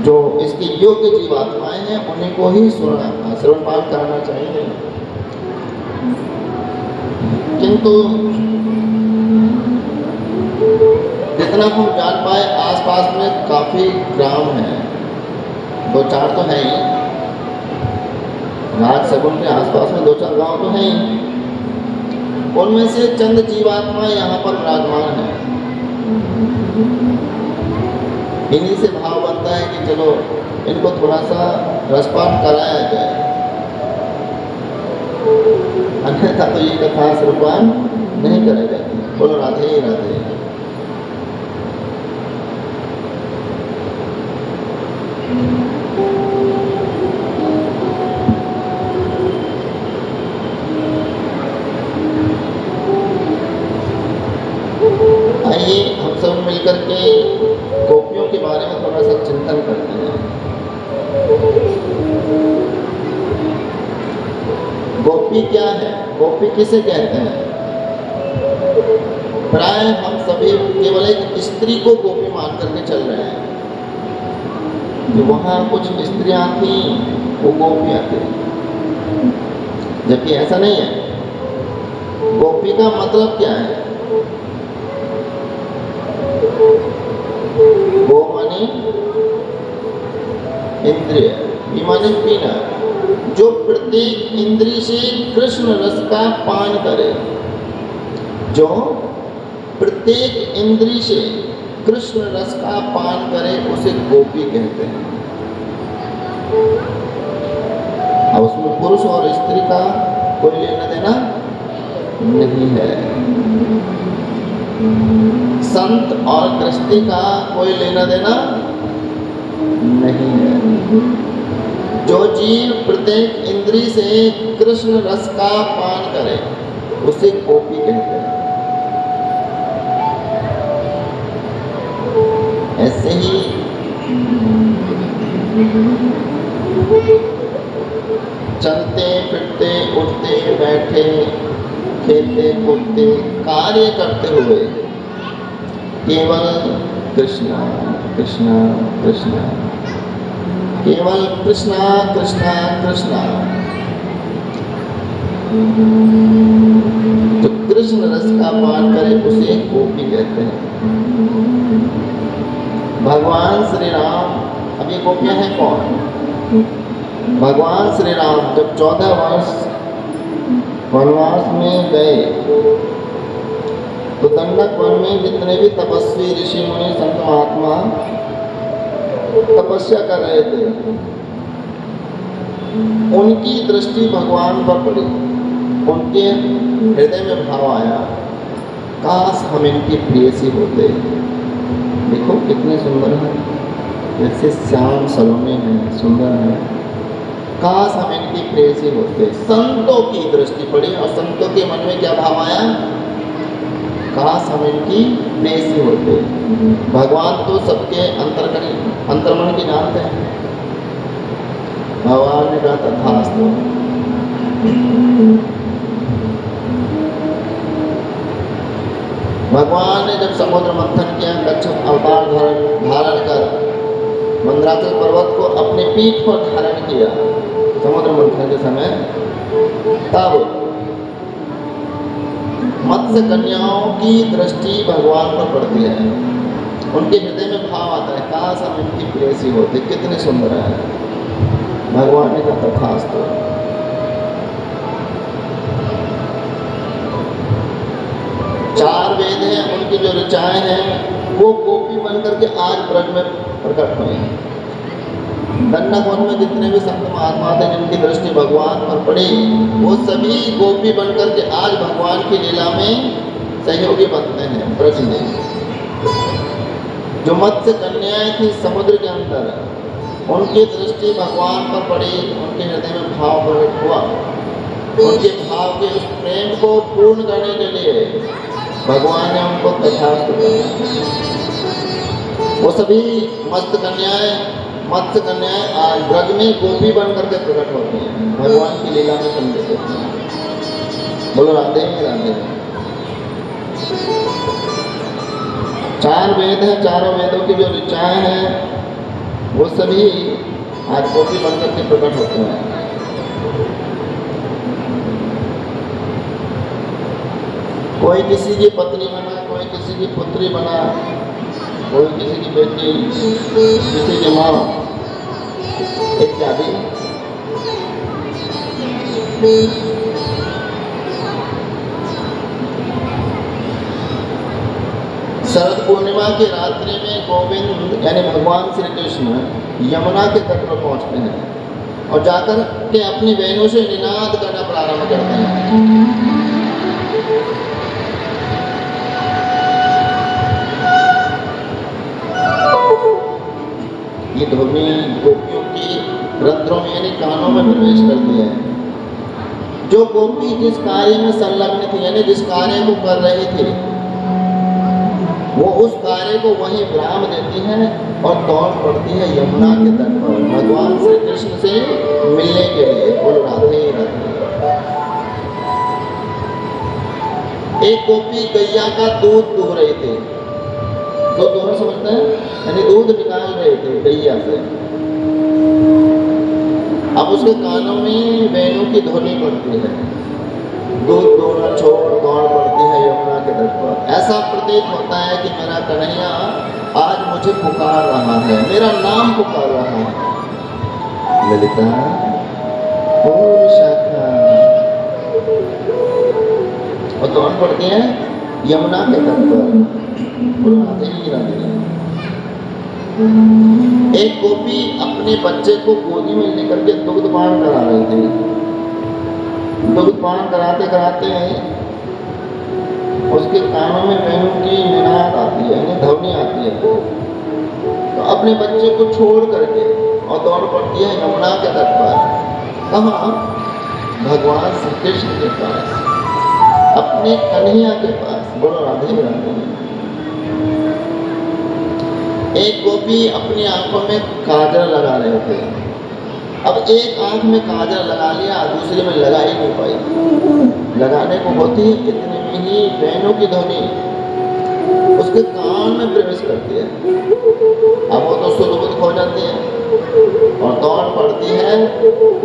जो इसके योग्य जीवात्माएं हैं उन्हीं को ही श्रवण पान करना चाहिए। किंतु जितना हम जान पाए आसपास में काफी ग्राम हैं, 2-4 तो हैं ही। राज सगुन के आसपास में 2-4 गांव तो हैं ही। उनमें से चंद जीवात्मा यहाँ पर विराजमान है। इन्हीं से भाव बनता है कि चलो इनको थोड़ा सा रसपान कराया जाए, अन्यथा तो ये कथा श्रवण नहीं कराई जाती। बोलो राधे राधे। आइए हम सब मिलकर के गोपियों के बारे में थोड़ा सा चिंतन करते हैं। गोपी क्या है? गोपी किसे कहते हैं? प्राय हम सभी केवल एक स्त्री को गोपी मान करके चल रहे हैं। जो वहाँ कुछ स्त्रियां थी वो गोपियां थी, जबकि ऐसा नहीं है। गोपी का मतलब क्या है? गो माने इंद्रिय, पी माने पीना। जो प्रत्येक इंद्रिय से कृष्ण रस का पान करे, जो प्रत्येक इंद्रिय से कृष्ण रस का पान करे उसे गोपी कहते हैं। अब उसमें पुरुष और स्त्री का कोई लेना देना नहीं है, संत और गृहस्थी का कोई लेना देना नहीं है। जो जीव प्रत्येक इंद्रिय से कृष्ण रस का पान करे उसे गोपी कहते हैं। ऐसे ही चलते फिरते उठते बैठे खेलते कूदते कार्य करते हुए केवल कृष्णा कृष्णा कृष्णा, केवल कृष्णा कृष्णा कृष्णा। तो कृष्ण रस का पान करे उसे गोपी कहते हैं। भगवान श्री राम, अब ये गोपियां हैं कौन? भगवान श्री राम जब 14 वर्ष वनवास में गए तो दंडक वन में जितने भी तपस्वी ऋषि मुनि संत महात्मा तपस्या कर रहे थे, उनकी दृष्टि भगवान पर पड़ी। उनके हृदय में भाव आया, काश हम इनकी प्रेयसी होते। देखो कितने सुंदर है, जैसे श्याम सलोने हैं, सुंदर है। काश हम इनकी प्रेयसी होते। संतों की दृष्टि पड़ी और संतों के मन में क्या भाव आया? काश हम इनकी प्रेयसी होते। भगवान तो सबके अंतर्मन की जानते हैं। भगवान ने कहा तथास्तु। भगवान ने जब समुद्र मंथन किया, कच्छप अवतार धारण कर मंदराचल पर्वत को अपने पीठ पर धारण किया समुद्र मंथन के समय, तब मत्स्य कन्याओं की दृष्टि भगवान पर पड़ती है। उनके हृदय में भाव आता है, काश हम इनकी प्रेयसी होते, कितने सुंदर है। भगवान ने कहा तथास्तु। चार वेद हैं, उनकी जो ऋचाएं हैं वो गोपी बनकर के आज ब्रज में प्रकट हुए हैं। दंडक वन में जितने भी संत महात्मा थे जिनकी दृष्टि भगवान पर पड़ी, वो सभी गोपी बनकर के आज भगवान की लीला में सहयोगी बनते हैं ब्रज में। जो मत्स्य कन्याएं थी समुद्र के अंदर, उनकी दृष्टि भगवान पर पड़ी, उनके हृदय में भाव प्रकट हुआ। उनके भाव के उस प्रेम को पूर्ण करने के लिए भगवान ने उनको तथास्तु किया। वो सभी मत्स्य कन्याएं आज ब्रज में गोपी बनकर के प्रकट होती हैं, भगवान की लीला में सम्मिलित होती हैं। बोलो राधे राधे। चार वेद हैं, चारों वेदों की जो ऋचाएं हैं वो सभी आज गोपी बनकर के प्रकट होते हैं। कोई किसी की पत्नी बना, कोई किसी की पुत्री बना, कोई किसी की बेटी, किसी की माँ इत्यादि। शरद पूर्णिमा की रात्रि में गोविंद यानी भगवान श्री कृष्ण यमुना के तट पर पहुंचते हैं और जाकर के अपनी बहनों से निनाद करना प्रारंभ करते हैं। ये ध्वनि गोपियों की रंध्रों में यानी कानों में प्रवेश करती है। जो गोपी जिस कार्य में संलग्न थी यानी जिस कार्य को कर रही थी, वो उस कार्य को वहीं विराम देती है और दौड़ पड़ती है यमुना के तट पर भगवान श्री कृष्ण से मिलने के लिए। बोल राधे राधे। एक गोपी गैया का दूध दूह रही थी। तो दोनों समझते हैं, यानी दूध निकाल रहे थे गैया से। अब उसके कानों में वेणु की ध्वनि पड़ती है, दूध दोहना छोड़ दौड़ पड़ती है यमुना के तट पर। ऐसा प्रतीत होता है कि मेरा कन्हैया आज मुझे पुकार रहा है, मेरा नाम पुकार रहा है। ललिता ओ शाखा, और दौड़ पड़ती है यमुना के तट पर। एक गोपी अपने बच्चे को गोदी में लेकर के दुग्ध पान करा रही थी। दुग्ध पान कराते कराते उसके कानों में वेणु की निनाद आती है, यानी ध्वनि आती है। तो अपने बच्चे को छोड़ करके और दौड़ पड़ती है यमुना के तट पर। कहाँ? भगवान श्री कृष्ण के पास, अपने कन्हैया के पास। बोलो राधे राधे। एक गोपी अपनी आंखों में काजल लगा रहे थे। अब एक आंख में काजल लगा लिया, दूसरी में लगा ही नहीं पाई। लगाने को होती है, इतने में ही वेणु की ध्वनि उसके कान में प्रवेश करती है। अब वो तो सुध बुध खो जाती है और दौड़ पड़ती है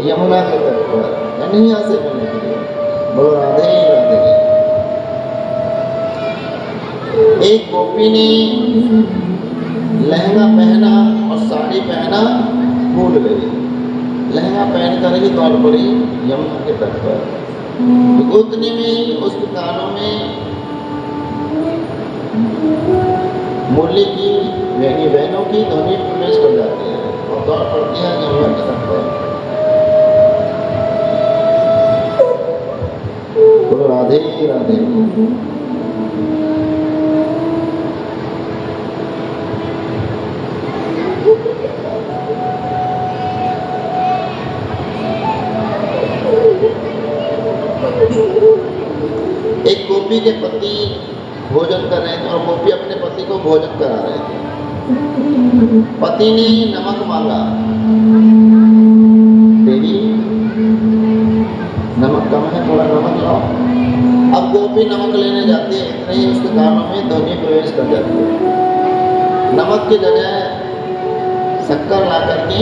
यमुना के तट पर कन्हैया से मिलने के लिए। बोलो राधे राधे। एक गोपी ने लहंगा पहना और साड़ी पहना भूल गई। लहंगा पहनकर ही दौड़ पड़ी यमुना के तट पर। उतने में उसके कानों में मुरली की यानी बहनों की ध्वनि प्रवेश कर जाती है और दौड़ पड़ती है यमुना के तट पर। बोलो राधे राधे। एक गोपी के पति भोजन कर रहे थे और गोपी अपने पति को भोजन करा रहे थे। पति ने नमक मांगा, देवी नमक कम है, थोड़ा नमक लाओ। अब गोपी नमक लेने जाती है, इतने ही उसके कानों में ध्वनि प्रवेश कर जाती है। नमक की जगह शक्कर ला करके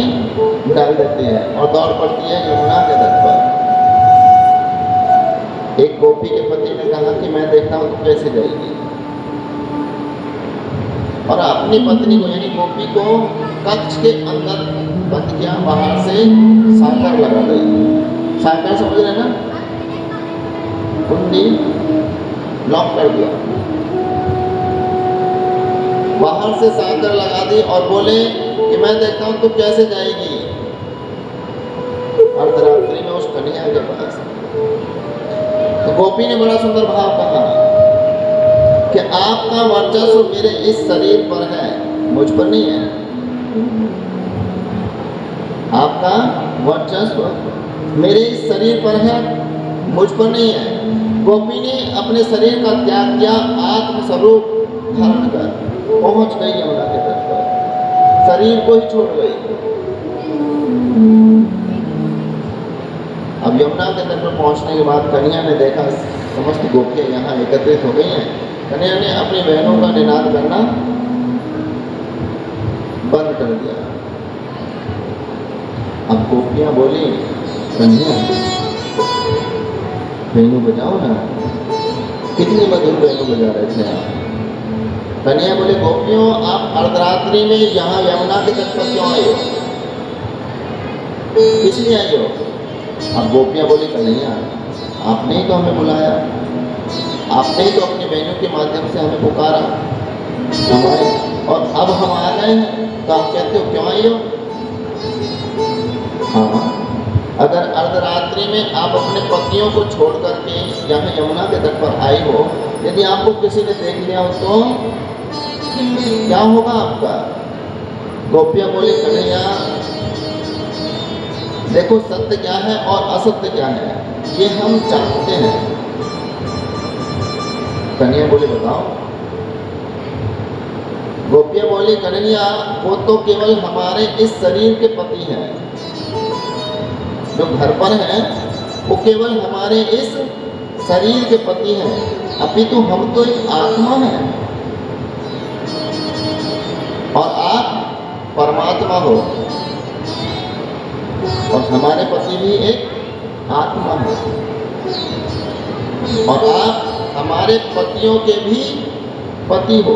डाल देती है और दौड़ पड़ती है यमुना के तट पर। एक गोपी के पति ने कहा कि मैं देखता हूं तू कैसे जाएगी, और अपनी पत्नी को यानी गोपी को कक्ष के अंदर बंद किया, बाहर से साकर लगा दी। साकर समझ रहे ना, कुंडी लॉक कर दिया, बाहर से साकर लगा दी और बोले कि मैं देखता हूं तू कैसे जाएगी अर्धरात्रि में उस कन्या के पास। तो गोपी ने बड़ा सुंदर भाव कहा कि आपका वर्चस्व मेरे इस शरीर पर है, मुझ पर नहीं है। आपका वर्चस्व मेरे इस शरीर पर है, मुझ पर नहीं है। गोपी ने अपने शरीर का त्याग किया, आत्म स्वरूप धारण कर पहुंच गई यमुना के तट पर, शरीर को ही छोड़ गई। अब यमुना के तट पर पहुंचने के बाद कन्या ने देखा समस्त गोपियां यहाँ एकत्रित हो गई हैं। कन्या ने अपनी बहनों का निनाद करना बंद कर दिया। अब गोपियां बोली, कन्या वेणु बजाओ ना, कितनी मधुर वेणु बजा रहे थे आप। कन्या बोले, गोपियों आप अर्धरात्रि में यहाँ यमुना के तट पर क्यों आई हो, किस लिए आई हो? अब गोपियां बोली, कन्हैया आपने ही तो हमें बुलाया, आपने ही तो अपनी बहनों के माध्यम से हमें पुकारा, हमारे और अब हम आ गए हैं तो आप कहते हो क्यों आई हो? हाँ, अगर अर्धरात्रि में आप अपने पतियों को छोड़ करके यहाँ यमुना के तट पर आई हो, यदि आपको किसी ने देख लिया हो तो क्या होगा आपका? गोपियां बोली, कन्हैया देखो सत्य क्या है और असत्य क्या है ये हम जानते हैं। कन्हैया बोली, बताओ। गोपियां बोली, कन्हैया वो तो केवल हमारे इस शरीर के पति हैं, जो घर पर हैं वो केवल हमारे इस शरीर के पति हैं, अपितु हम तो एक आत्मा हैं और आप परमात्मा हो और हमारे पति भी एक आत्मा है और आप हमारे पतियों के भी पति हो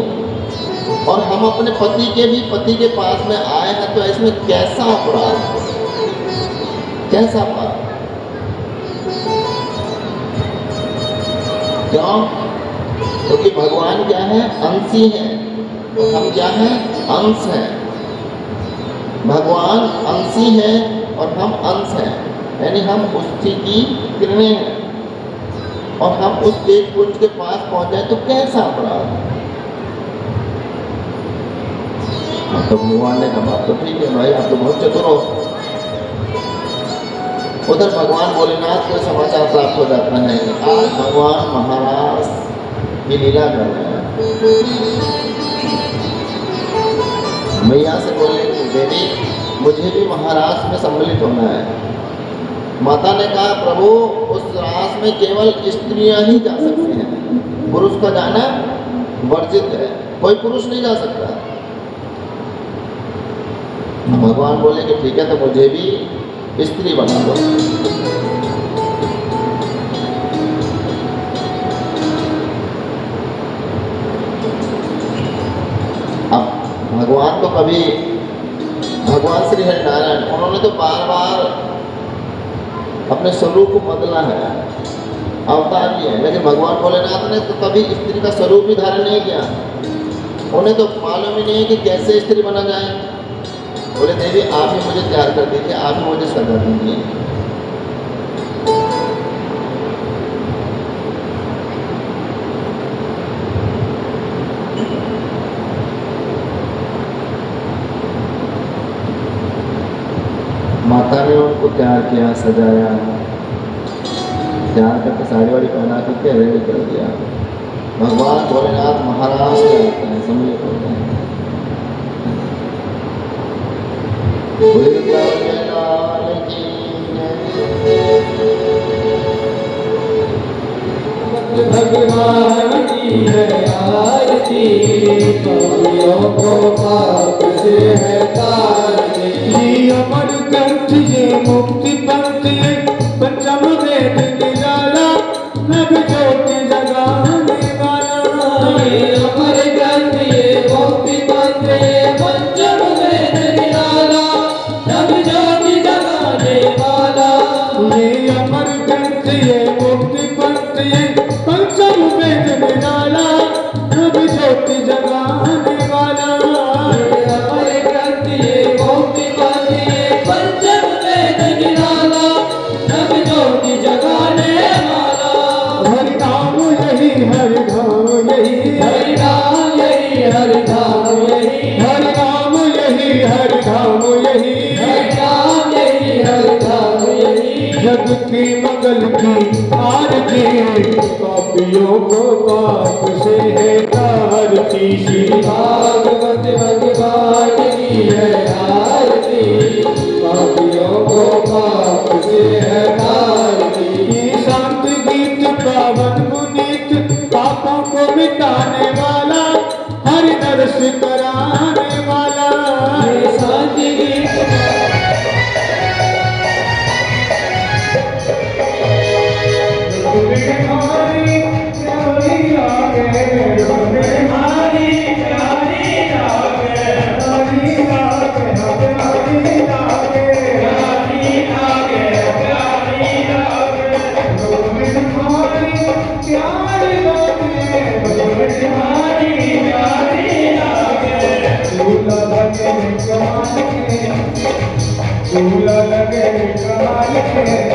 और हम अपने पति के भी पति के पास में आए हैं, तो इसमें कैसा अपराध, कैसा अपराध? क्यों? क्योंकि भगवान क्या है? अंशी है, हम क्या है? अंश हैं। भगवान अंशी है और हम अंश हैं, यानी हम उसकी की किरणें हैं और हम उस तेज पुंज के पास पहुंच जाए तो कैसा अपराध? तो भगवान ने कहा, तो ठीक है भाई, आप तो बहुत चतुर हो। उधर भगवान भोलेनाथ को समाचार प्राप्त हो जाता है कि आज भगवान महाराज की लीला कर रहे हैं। मैया से बोले, देवी मुझे भी महाराज में सम्मिलित होना है। माता ने कहा, प्रभु उस रास में केवल स्त्रियां ही जा सकती हैं, पुरुष का जाना वर्जित है, कोई पुरुष नहीं जा सकता। भगवान बोले कि ठीक है, तो मुझे भी स्त्री बना दो। अब भगवान तो कभी, भगवान श्री हरिनारायण, उन्होंने तो बार बार अपने स्वरूप को बदला है, अवतार लिए, लेकिन भगवान भोलेनाथ ने तो कभी स्त्री का स्वरूप भी धारण नहीं किया। उन्हें तो मालूम ही नहीं है कि कैसे स्त्री बना जाए। बोले, देवी आप ही मुझे तैयार कर दीजिए, आप ही मुझे सजा दीजिए। माता ने उनको तैयार किया, सजाया, तैयार करके साड़ी वाड़ी पहना करके रेडी कर दिया। भगवान भोलेनाथ महाराज के आते हैं, सम्मिलित होते हैं।
भगवान की है आरती, पापियों को पाप से है तारती। ये अमर ग्रंथ, ये मुक्ति पंथ, ये पंचम वेद निराला, नभ ज्योति जगाने वाला। ये अमर ग्रंथ, ये मुक्ति पंथ, ये पंचम वेद निराला, नभ की मंगल की आरती, पापियों को पाप से है तारती। श्री भागवत भगवान की है आरती, पापियों को पाप से है तारती। शांत गीत पावन पुनीत, पापों को मिटाने वाला, हरि दर्श कराने वाला। शांत गीत झूला लगे कमाल के